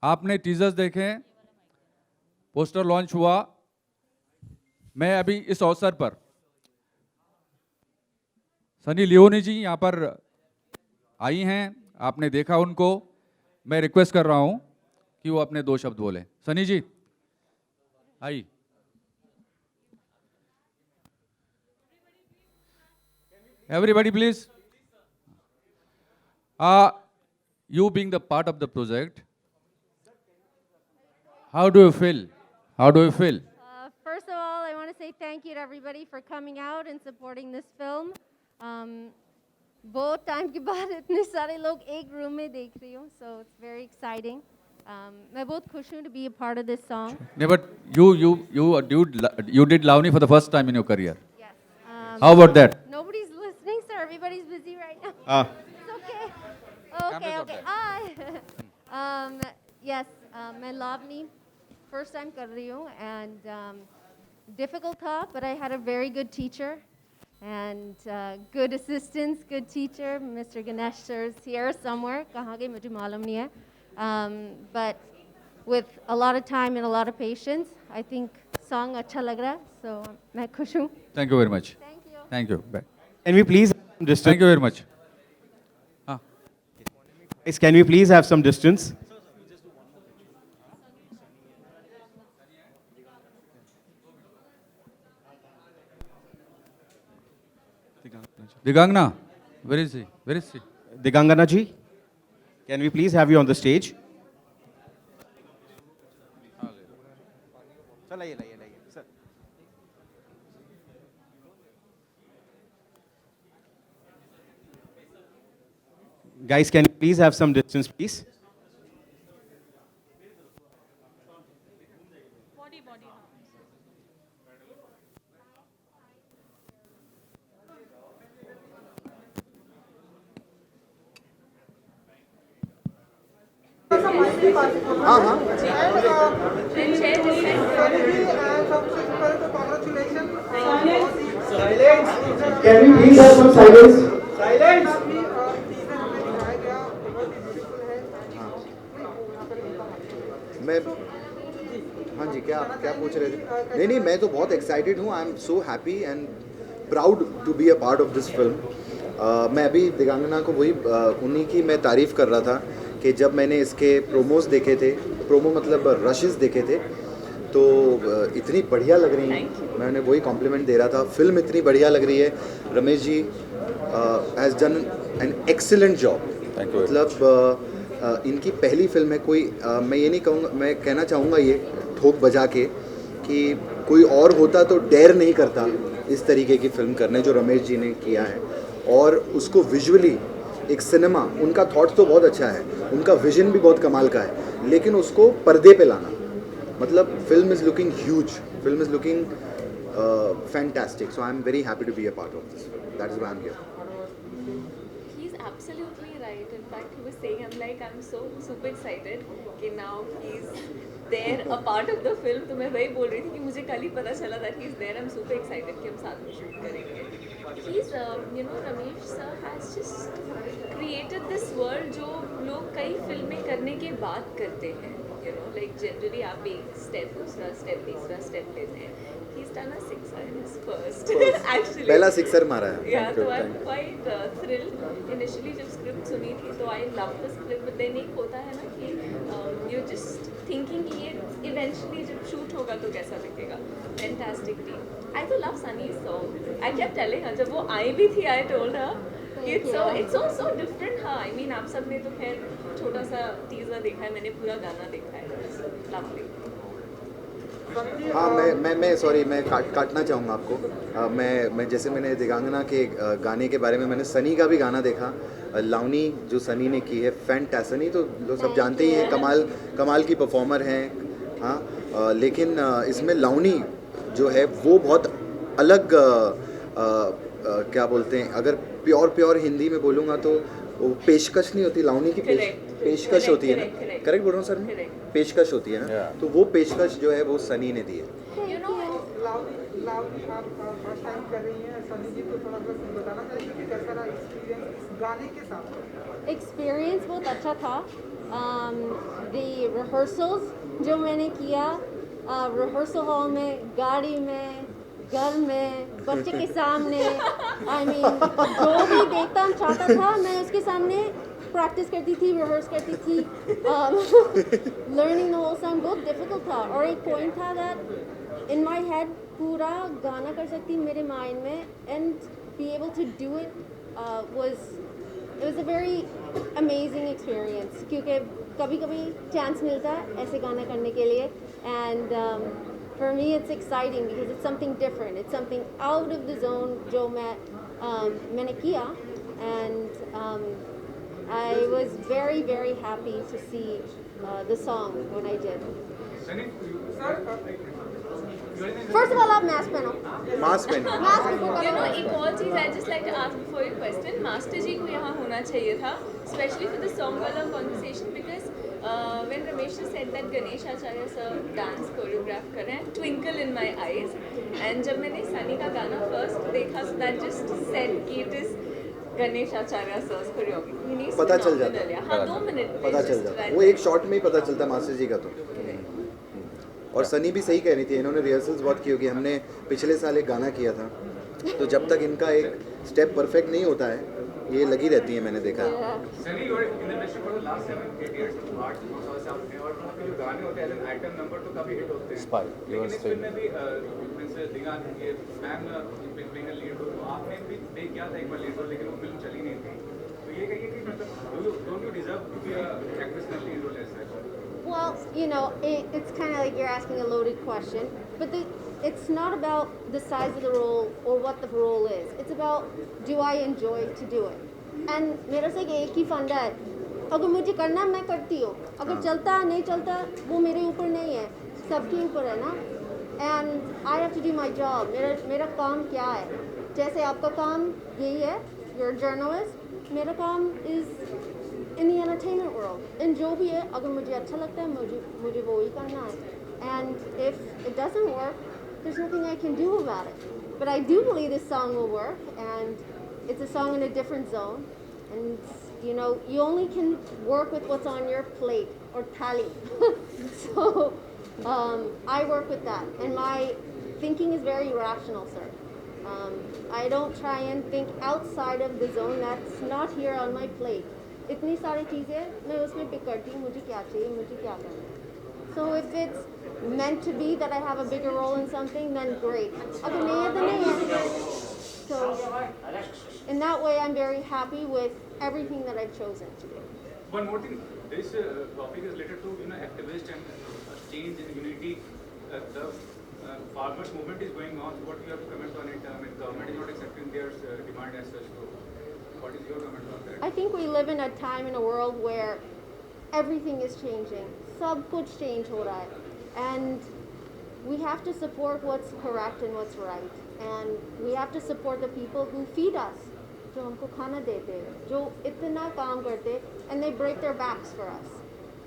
[SPEAKER 5] आपने टीजर्स देखे, पोस्टर लॉन्च हुआ। मैं अभी इस अवसर पर सनी लियोनी जी यहाँ पर आई हैं, आपने देखा उनको। मैं रिक्वेस्ट कर रहा हूं कि वो अपने 2 शब्द बोले। सनी जी आई। Everybody please. You being the part of the project, how do you feel? How do you feel?
[SPEAKER 9] First of all, I want to say thank you to everybody for coming out and supporting this film. बहुत time के बाद इतने सारे लोग एक room में देख रही हूँ, so it's very exciting. मैं बहुत खुश हूँ to be a part of this song.
[SPEAKER 5] No, but you did Lavani for the first time in your career.
[SPEAKER 9] Yes.
[SPEAKER 5] How about that?
[SPEAKER 9] Nobody's listening, sir. Everybody's busy right now.
[SPEAKER 4] Ah.
[SPEAKER 9] It's okay. Okay, okay. Yes, मैं Lavani first time कर रही हूँ, and difficult था, but I had a very good teacher and good assistants, good teacher. Mr. Ganesh sir is here somewhere. कहाँ गए मुझे मालूम नहीं है. But with a lot of time and a lot of patience, I think song अच्छा लग रहा है. So मैं खुश हूँ.
[SPEAKER 5] Thank you very much.
[SPEAKER 9] Thank you.
[SPEAKER 5] Thank you. Bye.
[SPEAKER 4] Can we please have some distance?
[SPEAKER 5] Thank you very much.
[SPEAKER 4] Guys, can we please have some distance?
[SPEAKER 5] Digangna, where is he? Where is she?
[SPEAKER 4] Digangana ji, can we please have you on the stage? Sir. Guys, can you please have some distance, please? Can we please have some silence?
[SPEAKER 8] मैं हाँ जी, क्या क्या पूछ रहे थे? नहीं, मैं तो बहुत एक्साइटेड हूँ. I am so happy and proud to be a part of this film. मैं अभी दिगांगना को वही उन्हीं की मैं तारीफ़ कर रहा था कि जब मैंने इसके प्रोमोज देखे थे, प्रोमो मतलब रशेस देखे थे, तो इतनी बढ़िया लग रही हैं. मैंने वही कॉम्प्लीमेंट दे रहा था. फिल्म इतनी बढ़िया लग रही है. Ramesh ji has done an excellent job. मतलब इनकी पहली फिल्म है. कोई मैं ये नहीं कहूँगा, मैं कहना चाहूँगा ये ठोक बजा के कि कोई और होता तो डेयर नहीं करता इस तरीके की फिल्म करने जो रमेश जी ने किया है. और उसको विजुअली एक सिनेमा, उनका थॉट तो बहुत अच्छा है, उनका विजन भी बहुत कमाल का है, लेकिन उसको पर्दे पे लाना, मतलब film is looking huge, film is looking fantastic. So I am very happy to be a part of this. That is why I am here.
[SPEAKER 7] He's absolutely right. In fact, he was saying, I'm so super excited कि now he's there, a part of the film. तो मैं वही बोल रही थी कि मुझे कल ही पता चला that he's there. I'm super excited कि हम साथ में shoot करेंगे. He's, Ramesh sir has just created this world जो लोग कई फिल्में करने के बाद करते हैं. Like generally आप एक step, दूसरा step, तीसरा step लेते हैं. He's done a sixer in his first. Actually.
[SPEAKER 8] पहला सिक्सर मारा है.
[SPEAKER 7] Yeah, so I'm quite thrilled. Initially जब script सुनी थी तो I loved the script, but then एक होता है ना कि you're just thinking कि ये eventually जब shoot होगा तो कैसा दिखेगा. Fantastic team. I तो love Sunny's song. I kept telling her जब वो आई भी थी, I told her it's so different. हाँ, I mean आप सबने तो खैर छोटा सा teaser देखा है, मैंने पूरा गाना देखा है. Lovely.
[SPEAKER 8] हाँ मैं सॉरी मैं काटना चाहूँगा आपको। मैं जैसे मैंने दिगांगना के गाने के बारे में मैंने सनी का भी गाना देखा। लावनी जो सनी ने की है फैंटासनी, तो लोग सब जानते ही हैं, कमाल की परफॉर्मर हैं। हाँ लेकिन इसमें लावनी जो है वो बहुत अलग क्या बोलते हैं, अगर प्योर हिंदी में बोलूँगा तो वो पेशकश नहीं होती, लावनी की पेशकश होती है ना, करेक्ट बोल रहा हूँ सर मैं? पेशकश होती है ना, तो वो पेशकश जो है वो सनी ने दी है।
[SPEAKER 1] लावनी आप फर्स्ट टाइम कर रही हैं, सनी जी को थोड़ा सा बताना चाहिए कि कैसा रहा एक्सपीरियंस इस गाने के साथ?
[SPEAKER 9] एक्सपीरियंस बहुत अच्छा था। द रिहर्सल्स जो मैंने किया रिहर्सल हॉल में, गाड़ी में, घर में, बच्चे के सामने, आई मीन जो भी देखता चाहता था मैं उसके सामने प्रैक्टिस करती थी, रिहर्स करती थी। लर्निंग द होल सॉन्ग बहुत डिफिकल्ट था, और एक पॉइंट था दैट इन माय हेड पूरा गाना कर सकती मेरे माइंड में, and be able to do it was a very amazing experience, क्योंकि कभी कभी चांस मिलता है ऐसे गाना करने के लिए, and for me it's exciting because it's something different, it's something out of the zone जो मैंने किया, and I was very happy to see the song when I did. First of all आप मास्क पहनो,
[SPEAKER 8] mask पहनो।
[SPEAKER 7] You know, एक और चीज़ I just like to ask before your question, master ji को यहाँ होना चाहिए था, especially for the song वाला conversation, because when Ramesh said that Ganesh Acharya sir dance choreograph कर रहे हैं, twinkle in my eyes, and जब मैंने सनी का गाना first देखा, so that just said कि it is Ganesh Acharya sir's choreography.
[SPEAKER 8] पता चल जाता है।
[SPEAKER 7] हाँ 2 मिनट
[SPEAKER 8] पता चल जाता है, वो एक शॉट में ही पता चलता है मास्टर जी का तो। और सनी भी सही कह रही थी, इन्होंने रिहर्सल्स बहुत की होगी, हमने पिछले साल एक गाना किया था, तो जब तक इनका एक स्टेप परफेक्ट नहीं होता है ये लगी रहती है, मैंने देखा है।
[SPEAKER 2] Sunny you are in the industry for the last 7-8 years, आर्ट बहुत साल से आपने, और आपके जो गाने होते हैं एज एन आइटम नंबर तो काफी हिट होते हैं, लेकिन इस फिल्म में भी प्रिंस दिगान ये ma'am playing a lead role, आपने भी प्ले किया था एक बार लीड रोल, लेकिन वो फिल्म चली नहीं थी, तो ये कहिए कि मतलब don't you deserve to be a actress in lead role as such?
[SPEAKER 9] Well, you know, it's kind of like you're asking a loaded question, but it's not about the size of the role or what the role is. It's about, do I enjoy to do it? And मेरा से एक ही फंडा है, अगर मुझे करना मैं करती हूँ, अगर चलता नहीं चलता वो मेरे ऊपर नहीं है, सबके ऊपर है ना। And I have to do my job. मेरा काम क्या है? जैसे आपका काम यही है, you're a journalist, मेरा काम is in the entertainment world, and जो भी है अगर मुझे अच्छा लगता है मुझे वो ही करना है, and if it doesn't work there's nothing I can do about it, but I do believe this song will work, and it's a song in a different zone, and you know you only can work with what's on your plate or thali. So I work with that, and my thinking is very rational, sir. I don't try and think outside of the zone that's not here on my plate. इतनी सारी चीज़ें मैं उसमें pick करती हूँ, मुझे क्या चाहिए, मुझे क्या करना है। So if it's meant to be that I have a bigger role in something, then great. अगर नहीं है तो नहीं है। So in that way I'm very happy with everything that I've chosen to do.
[SPEAKER 2] One more thing, this topic is related to activist and change in unity. The farmers movement is going on. What do you have to comment on it? I mean, government is not accepting their demand as such. So what is your comment on that?
[SPEAKER 9] I think we live in a time in a world where everything is changing. सब कुछ change हो रहा है, and we have to support what's correct and what's right, and we have to support the people who feed us, जो हमको खाना देते, जो इतना काम करते, and they break their backs for us.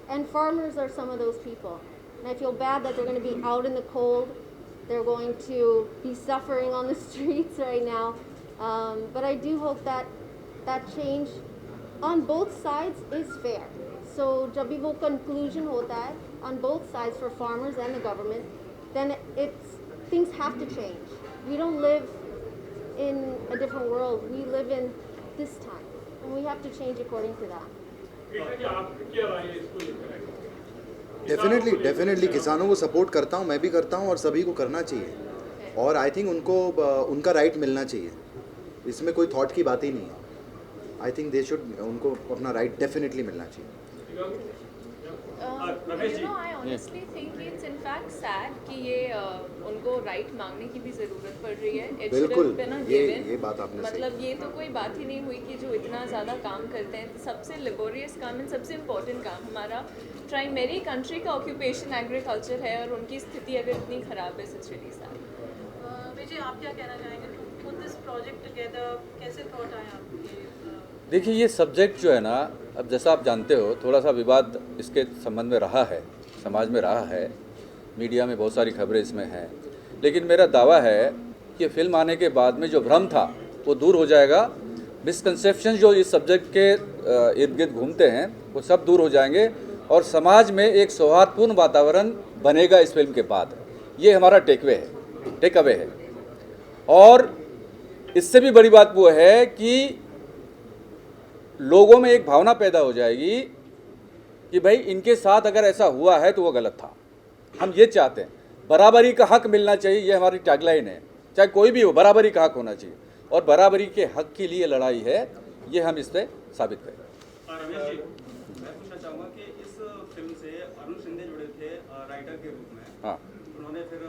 [SPEAKER 9] And farmers are some of those people. And I feel bad that they're going to be out in the cold. They're going to be suffering on the streets right now. But I do hope that that change on both sides is fair. So जब भी वो conclusion होता है on both sides for farmers and the government, then things have to change. We don't live in a different world. We live in this time, and we have to change according to that.
[SPEAKER 8] Definitely किसानों को support करता हूँ, मैं भी करता हूँ, और सभी को करना चाहिए, और आई थिंक उनको उनका राइट मिलना चाहिए, इसमें कोई थॉट की बात ही नहीं है। आई थिंक दे शुड, उनको अपना राइट डेफिनेटली मिलना चाहिए।
[SPEAKER 7] I honestly think it's in fact sad कि ये उनको राइट मांगने की भी ज़रूरत पड़ रही है. It should have been a given.
[SPEAKER 8] ये बात आपने
[SPEAKER 7] मतलब ये तो कोई बात ही नहीं हुई कि जो इतना ज़्यादा काम करते हैं, सबसे लेबोरियस काम है, सबसे इम्पोर्टेंट काम हमारा प्राइमरी कंट्री का ऑक्यूपेशन एग्रीकल्चर है और उनकी स्थिति अगर इतनी ख़राब है, इट्स रियली सैड.
[SPEAKER 10] विजय, आप क्या कहना चाहेंगे? Put this project together, कैसे थॉट आया आपके?
[SPEAKER 5] देखिए, ये सब्जेक्ट जो है ना, अब जैसा आप जानते हो, थोड़ा सा विवाद इसके संबंध में रहा है, समाज में रहा है, मीडिया में बहुत सारी खबरें इसमें हैं, लेकिन मेरा दावा है कि फिल्म आने के बाद में जो भ्रम था वो दूर हो जाएगा. मिसकंसेप्शन जो इस सब्जेक्ट के इर्द गिर्द घूमते हैं वो सब दूर हो जाएंगे और समाज में एक सौहार्दपूर्ण वातावरण बनेगा इस फिल्म के बाद. ये हमारा टेक अवे है. और इससे भी बड़ी बात वो है कि लोगों में एक भावना पैदा हो जाएगी कि भाई इनके साथ अगर ऐसा हुआ है तो वो गलत था. हम ये चाहते हैं, बराबरी का हक मिलना चाहिए, ये हमारी टैगलाइन है. चाहे कोई भी हो, बराबरी का हक होना चाहिए और बराबरी के हक के लिए लड़ाई है, ये हम इस पर साबित करें.
[SPEAKER 11] रमेश जी, मैं पूछना चाहूँगा कि इस फिल्म से अरुण शिंदे जुड़े थे राइटर के रूप में.
[SPEAKER 5] हाँ,
[SPEAKER 11] उन्होंने फिर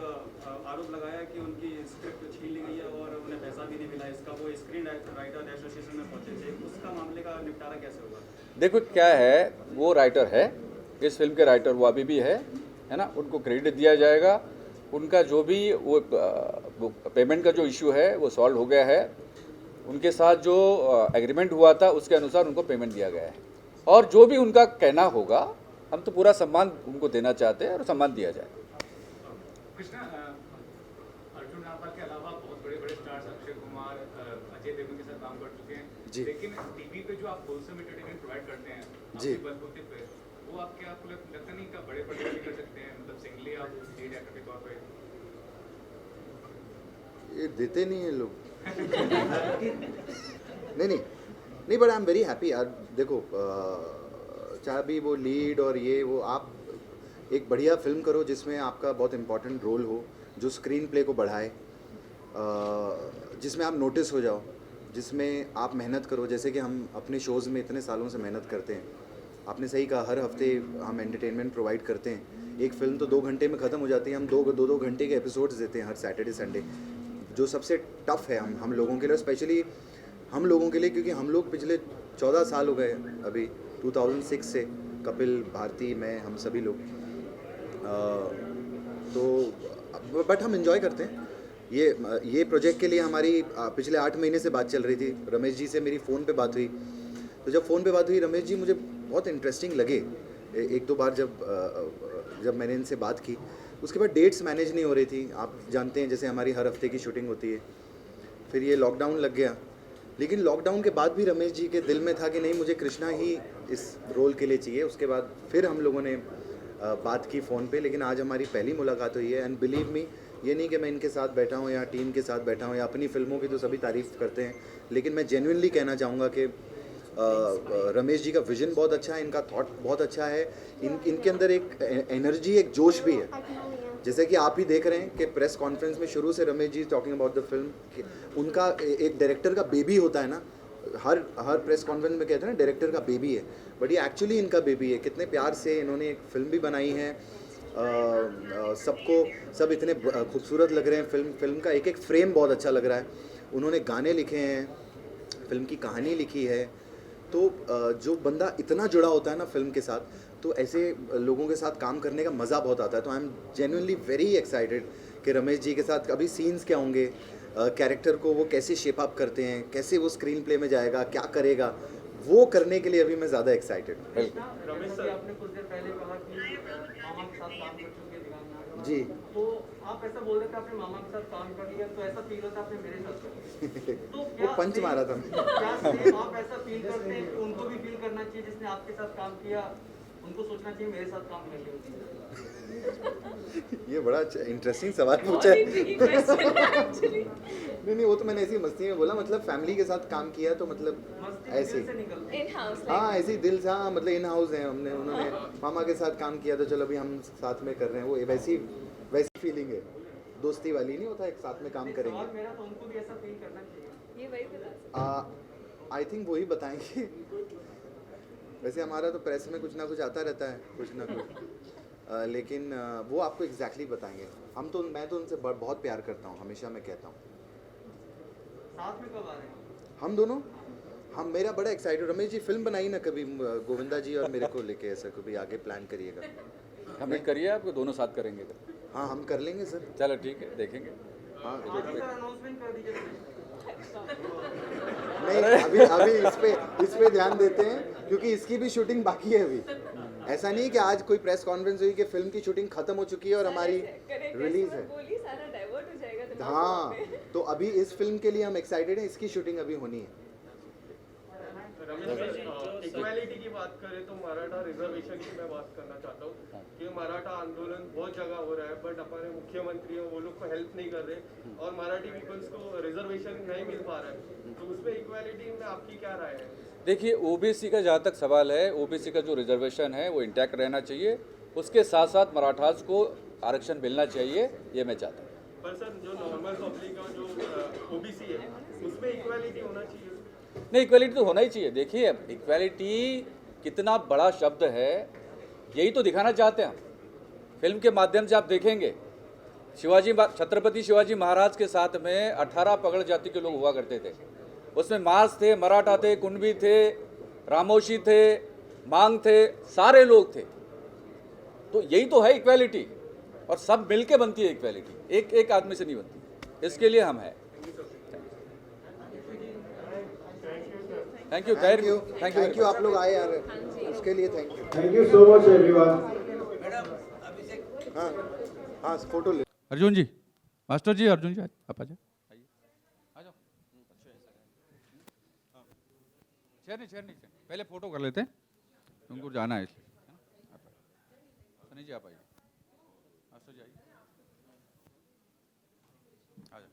[SPEAKER 11] आरोप लगाया कि उनकी स्क्रिप्ट छीन ली गई है और उन्हें पैसा भी नहीं मिला इसका. वो स्क्रीन राइटर एसोसिएशन में पहुंचे थे, उसका मामले का निपटारा कैसे होगा?
[SPEAKER 5] देखो क्या है, वो राइटर है, इस फिल्म के राइटर वो अभी भी है ना. उनको क्रेडिट दिया जाएगा. उनका जो भी वो पेमेंट का जो इशू है वो सॉल्व हो गया है. उनके साथ जो एग्रीमेंट हुआ था उसके अनुसार उनको पेमेंट दिया गया है. और जो भी उनका कहना होगा, हम तो पूरा सम्मान उनको देना चाहते हैं और सम्मान दिया जाए.
[SPEAKER 2] कृष्णा, अर्जुन रामपाल के अलावा बहुत बड़े बड़े स्टार्स अक्षय कुमार, अजय देवगन के साथ काम कर चुके हैं
[SPEAKER 8] जी.
[SPEAKER 2] लेकिन टीवी पे जो आप होलसेल एंटरटेनमेंट प्रोवाइड करते हैं
[SPEAKER 8] जी.
[SPEAKER 2] अपने बलबूते पे, वो आपको लगता नहीं का बड़े पर्दे भी कर सकते हैं, मतलब सिंगली आप लीड एक्टर के तौर पे?
[SPEAKER 8] ये देते नहीं है लोग. नहीं, but I am very happy यार. देखो, चाहे भी वो लीड और ये वो, आप एक बढ़िया फिल्म करो जिसमें आपका बहुत इंपॉर्टेंट रोल हो, जो स्क्रीन प्ले को बढ़ाए, जिसमें आप नोटिस हो जाओ, जिसमें आप मेहनत करो. जैसे कि हम अपने शोज़ में इतने सालों से मेहनत करते हैं. आपने सही कहा, हर हफ्ते हम एंटरटेनमेंट प्रोवाइड करते हैं. एक फ़िल्म तो 2 घंटे में ख़त्म हो जाती है, हम दो घंटे के एपिसोड्स देते हैं हर सैटरडे संडे, जो सबसे टफ़ है हम लोगों के लिए, स्पेशली हम लोगों के लिए, क्योंकि हम लोग पिछले 14 साल हो गए अभी 2006 से, कपिल, भारती, मैं, हम सभी लोग. तो बट हम एंजॉय करते हैं. ये प्रोजेक्ट के लिए हमारी पिछले 8 महीने से बात चल रही थी. रमेश जी से मेरी फ़ोन पे बात हुई, तो जब फ़ोन पे बात हुई, रमेश जी मुझे बहुत इंटरेस्टिंग लगे. 1-2 बार जब मैंने इनसे बात की, उसके बाद डेट्स मैनेज नहीं हो रही थी. आप जानते हैं, जैसे हमारी हर हफ्ते की शूटिंग होती है. फिर ये लॉकडाउन लग गया, लेकिन लॉकडाउन के बाद भी रमेश जी के दिल में था कि नहीं, मुझे कृष्णा ही इस रोल के लिए चाहिए. उसके बाद फिर हम लोगों ने बात की फ़ोन पे, लेकिन आज हमारी पहली मुलाकात हुई है. एंड बिलीव मी, ये नहीं कि मैं इनके साथ बैठा हूँ या टीम के साथ बैठा हूँ, या अपनी फिल्मों की तो सभी तारीफ़ करते हैं, लेकिन मैं जेन्युइनली कहना चाहूँगा कि रमेश जी का विज़न बहुत अच्छा है, इनका थॉट बहुत अच्छा है. इनके अंदर एक एनर्जी, एक जोश भी है. जैसे कि आप ही देख रहे हैं कि प्रेस कॉन्फ्रेंस में शुरू से Ramesh ji talking about the film. उनका एक डायरेक्टर का बेबी होता है ना, हर प्रेस कॉन्फ्रेंस में कहते हैं ना डायरेक्टर का बेबी है, बट ये एक्चुअली इनका बेबी है. कितने प्यार से इन्होंने एक फ़िल्म भी बनाई है. सब इतने खूबसूरत लग रहे हैं. फिल्म का एक फ्रेम बहुत अच्छा लग रहा है. उन्होंने गाने लिखे हैं, फिल्म की कहानी लिखी है. तो जो बंदा इतना जुड़ा होता है ना फिल्म के साथ, तो ऐसे लोगों के साथ काम करने का मज़ा बहुत आता है. तो I am genuinely very excited कि रमेश जी के साथ अभी सीन्स क्या होंगे, कैरेक्टर को वो कैसे शेप अप करते हैं, कैसे वो स्क्रीन प्ले में जाएगा, क्या करेगा, वो करने के लिए अभी मैं ज़्यादा एक्साइटेड हूँ.
[SPEAKER 11] रमेश सर,
[SPEAKER 1] आपने कुछ देर पहले कहा कि मामा के साथ काम कर चुके हैं
[SPEAKER 8] जी.
[SPEAKER 1] तो आप ऐसा बोल रहे थे आपने मामा के साथ काम कर लिया, तो ऐसा फील होता आपने मेरे साथ कर लिया. तो
[SPEAKER 8] वो पंच मारा था.
[SPEAKER 1] क्या सेम आप ऐसा फील करते हैं कि उनको भी फील करना चाहिए, जिसने आपके साथ काम किया उनको सोचना चाहिए मेरे साथ काम कर लिया?
[SPEAKER 8] ये बड़ा इंटरेस्टिंग सवाल पूछा है. नहीं, वो तो मैंने ऐसी मस्ती में बोला, मतलब फैमिली के साथ काम किया तो मतलब ऐसे हाँ, ऐसे ही दिल से, हाँ, मतलब इन हाउस है. उन्होंने मामा के साथ काम किया तो चलो अभी हम साथ में कर रहे हैं. वो वैसी फीलिंग है, दोस्ती वाली नहीं होता, एक साथ में काम करेंगे.
[SPEAKER 1] मेरा तो उनको भी ऐसा फील करना चाहिए.
[SPEAKER 7] ये वही बता.
[SPEAKER 8] आई थिंक वही बताएंगे. वैसे हमारा तो प्रेस में कुछ ना कुछ आता रहता है, कुछ ना कुछ लेकिन वो आपको एग्जैक्टली बताएंगे। मैं तो उनसे बहुत प्यार करता हूँ, हमेशा मैं कहता हूँ।
[SPEAKER 1] साथ में कब आ रहे हैं
[SPEAKER 8] हम दोनों, हम मेरा बड़ा एक्साइटेड। रमेश जी फिल्म बनाई ना कभी गोविंदा जी और मेरे को लेके, ऐसा कभी आगे प्लान करिएगा।
[SPEAKER 5] कमिट करिए, आपको दोनों साथ करेंगे तो।
[SPEAKER 8] हाँ हम कर लेंगे सर।
[SPEAKER 5] चलो ठीक है, देखेंगे।
[SPEAKER 8] हाँ
[SPEAKER 1] अनाउंसमेंट कर दीजिए।
[SPEAKER 8] नहीं, अभी इस पे ध्यान देते हैं क्योंकि इसकी भी शूटिंग बाकी है अभी। ऐसा नहीं कि आज कोई प्रेस कॉन्फ्रेंस हुई कि फिल्म की शूटिंग खत्म हो चुकी है और हमारी रिलीज है। हाँ, तो अभी इस फिल्म के लिए हम एक्साइटेड हैं, इसकी शूटिंग अभी होनी है।
[SPEAKER 11] रमेश जी, इक्वालिटी की बात करें तो मराठा रिजर्वेशन की मैं बात करना चाहता हूँ कि मराठा आंदोलन बहुत जगह हो रहा है, बट हमारे मुख्यमंत्री हैं वो लोग को हेल्प नहीं कर रहे और मराठी पीपल्स को रिजर्वेशन नहीं मिल पा रहा है, तो उसमें इक्वालिटी में आपकी क्या राय है?
[SPEAKER 5] देखिए, ओबीसी का जहाँ तक सवाल है, ओबीसी का जो रिजर्वेशन है वो इंटैक्ट रहना चाहिए, उसके साथ साथ मराठास को आरक्षण मिलना चाहिए, ये मैं चाहता हूँ।
[SPEAKER 11] पर सर जो नॉर्मल पब्लिक का जो ओबीसी है उसमें इक्वालिटी होना चाहिए।
[SPEAKER 5] नहीं, इक्वालिटी तो होना ही चाहिए। देखिए, इक्वालिटी कितना बड़ा शब्द है, यही तो दिखाना चाहते हैं हम। फिल्म के माध्यम से आप देखेंगे, छत्रपति शिवाजी महाराज के साथ में 18 पगड़ जाति के लोग हुआ करते थे। उसमें मास थे, मराठा थे, कुणबी थे, रामोशी थे, मांग थे, सारे लोग थे। तो यही तो है इक्वालिटी, और सब मिलके बनती है इक्वालिटी, एक आदमी से नहीं बनती। इसके लिए हम हैं। Thank you.
[SPEAKER 8] आप लोग आए यार, उसके लिए thank you.
[SPEAKER 4] Thank you so much everyone.
[SPEAKER 8] हाँ फोटो ले।
[SPEAKER 5] अर्जुन जी, मास्टर जी, अर्जुन जी आप आ जाओ। शेर नहीं, पहले फोटो कर लेते हैं, तुमको जाना है इसलिए। सनी जी आप आइए, मास्टर जी आइए, आ जाओ।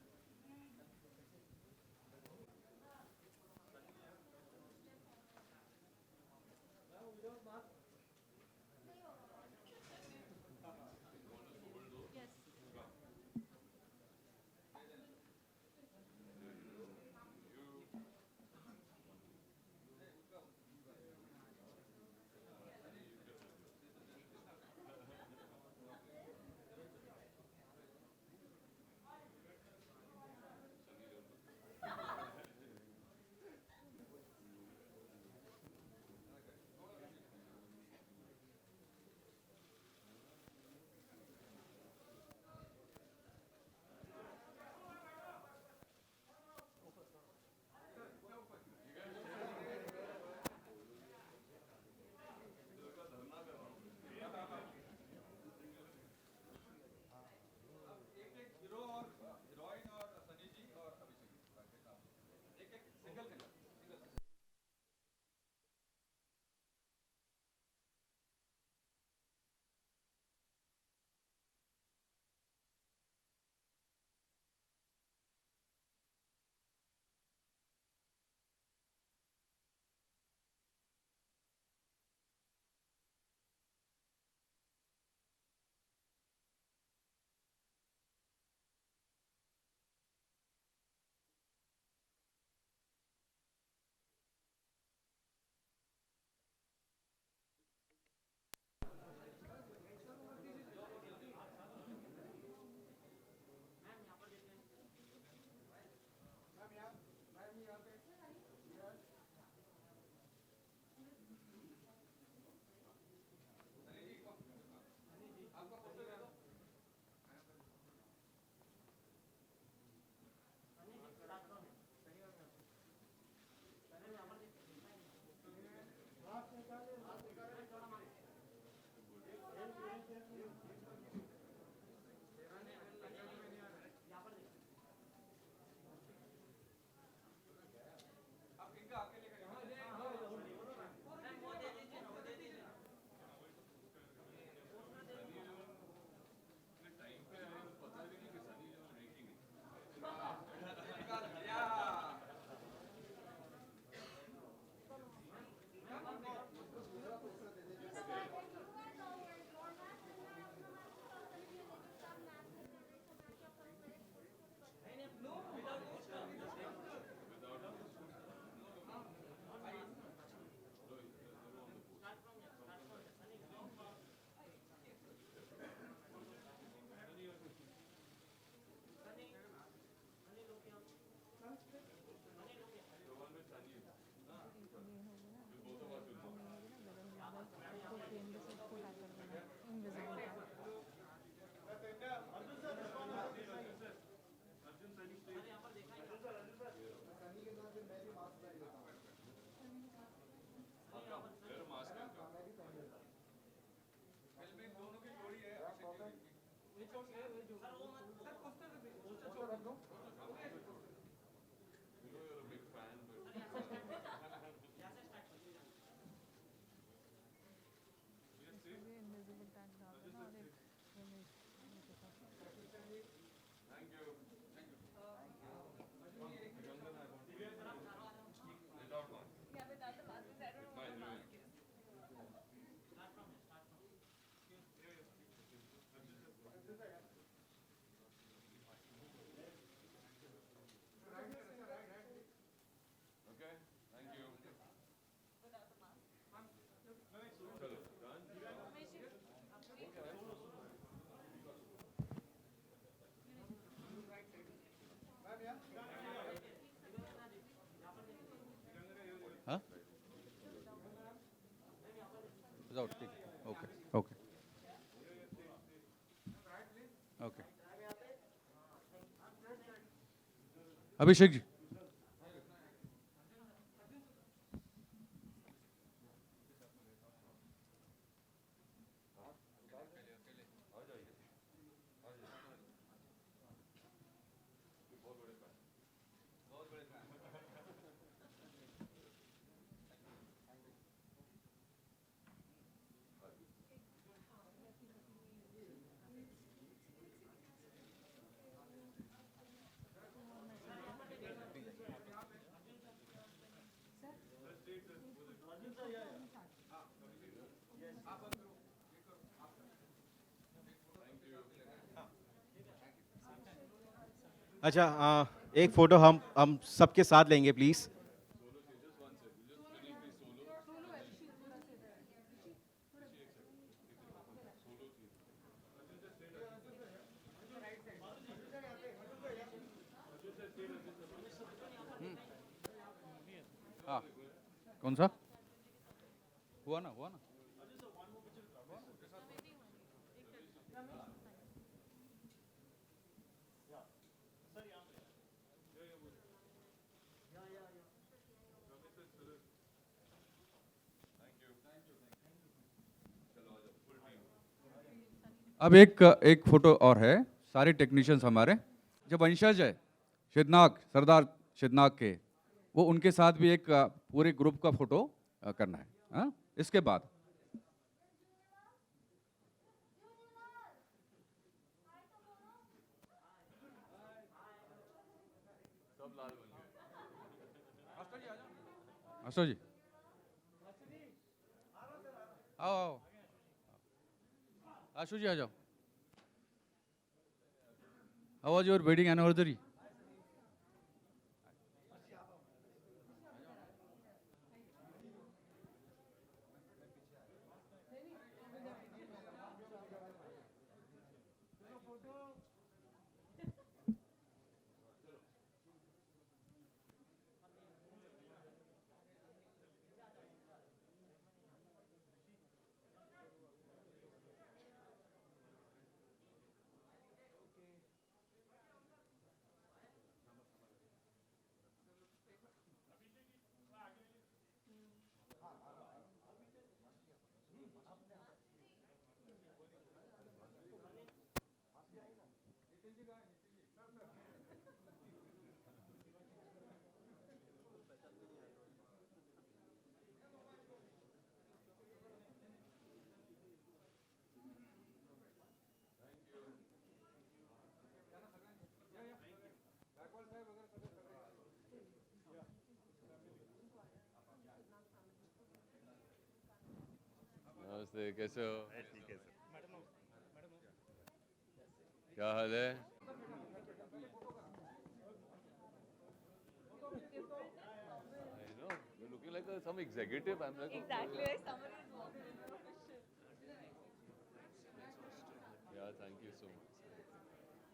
[SPEAKER 5] हाँ जाओ ठीक है okay okay okay Abhishek ji
[SPEAKER 4] अच्छा एक फोटो हम सबके साथ लेंगे प्लीज।
[SPEAKER 5] हाँ कौन सा हुआ ना हुआ ना अब एक फोटो और है सारे टेक्नीशियंस हमारे जो वंशज है शिदनाक सरदार शिदनाक के वो उनके साथ भी एक पूरे ग्रुप का फोटो करना है हाँ? इसके बाद आशा जी आओ आओ आशु जी आ जाओ how was your wedding anniversary
[SPEAKER 6] नमस्ते कैसे हो ठीक है सर क्या हाल है I know you're looking like some executive I'm like
[SPEAKER 7] Exactly, like someone is walking into a mission.
[SPEAKER 6] yeah thank you so much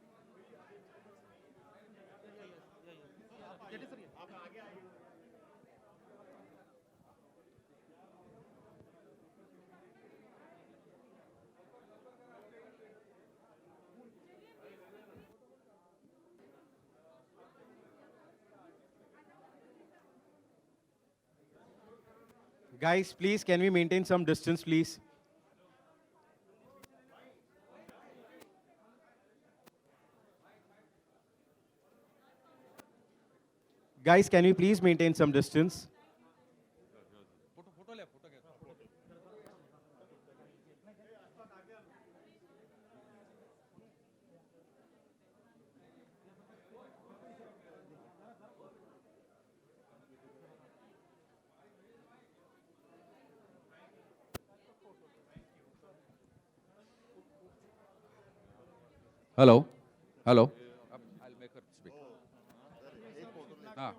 [SPEAKER 4] Guys, please, can we maintain some distance, please? Guys, can we please maintain some distance?
[SPEAKER 5] Hello hello हाँ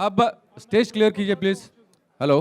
[SPEAKER 5] अब stage clear कीजिए please hello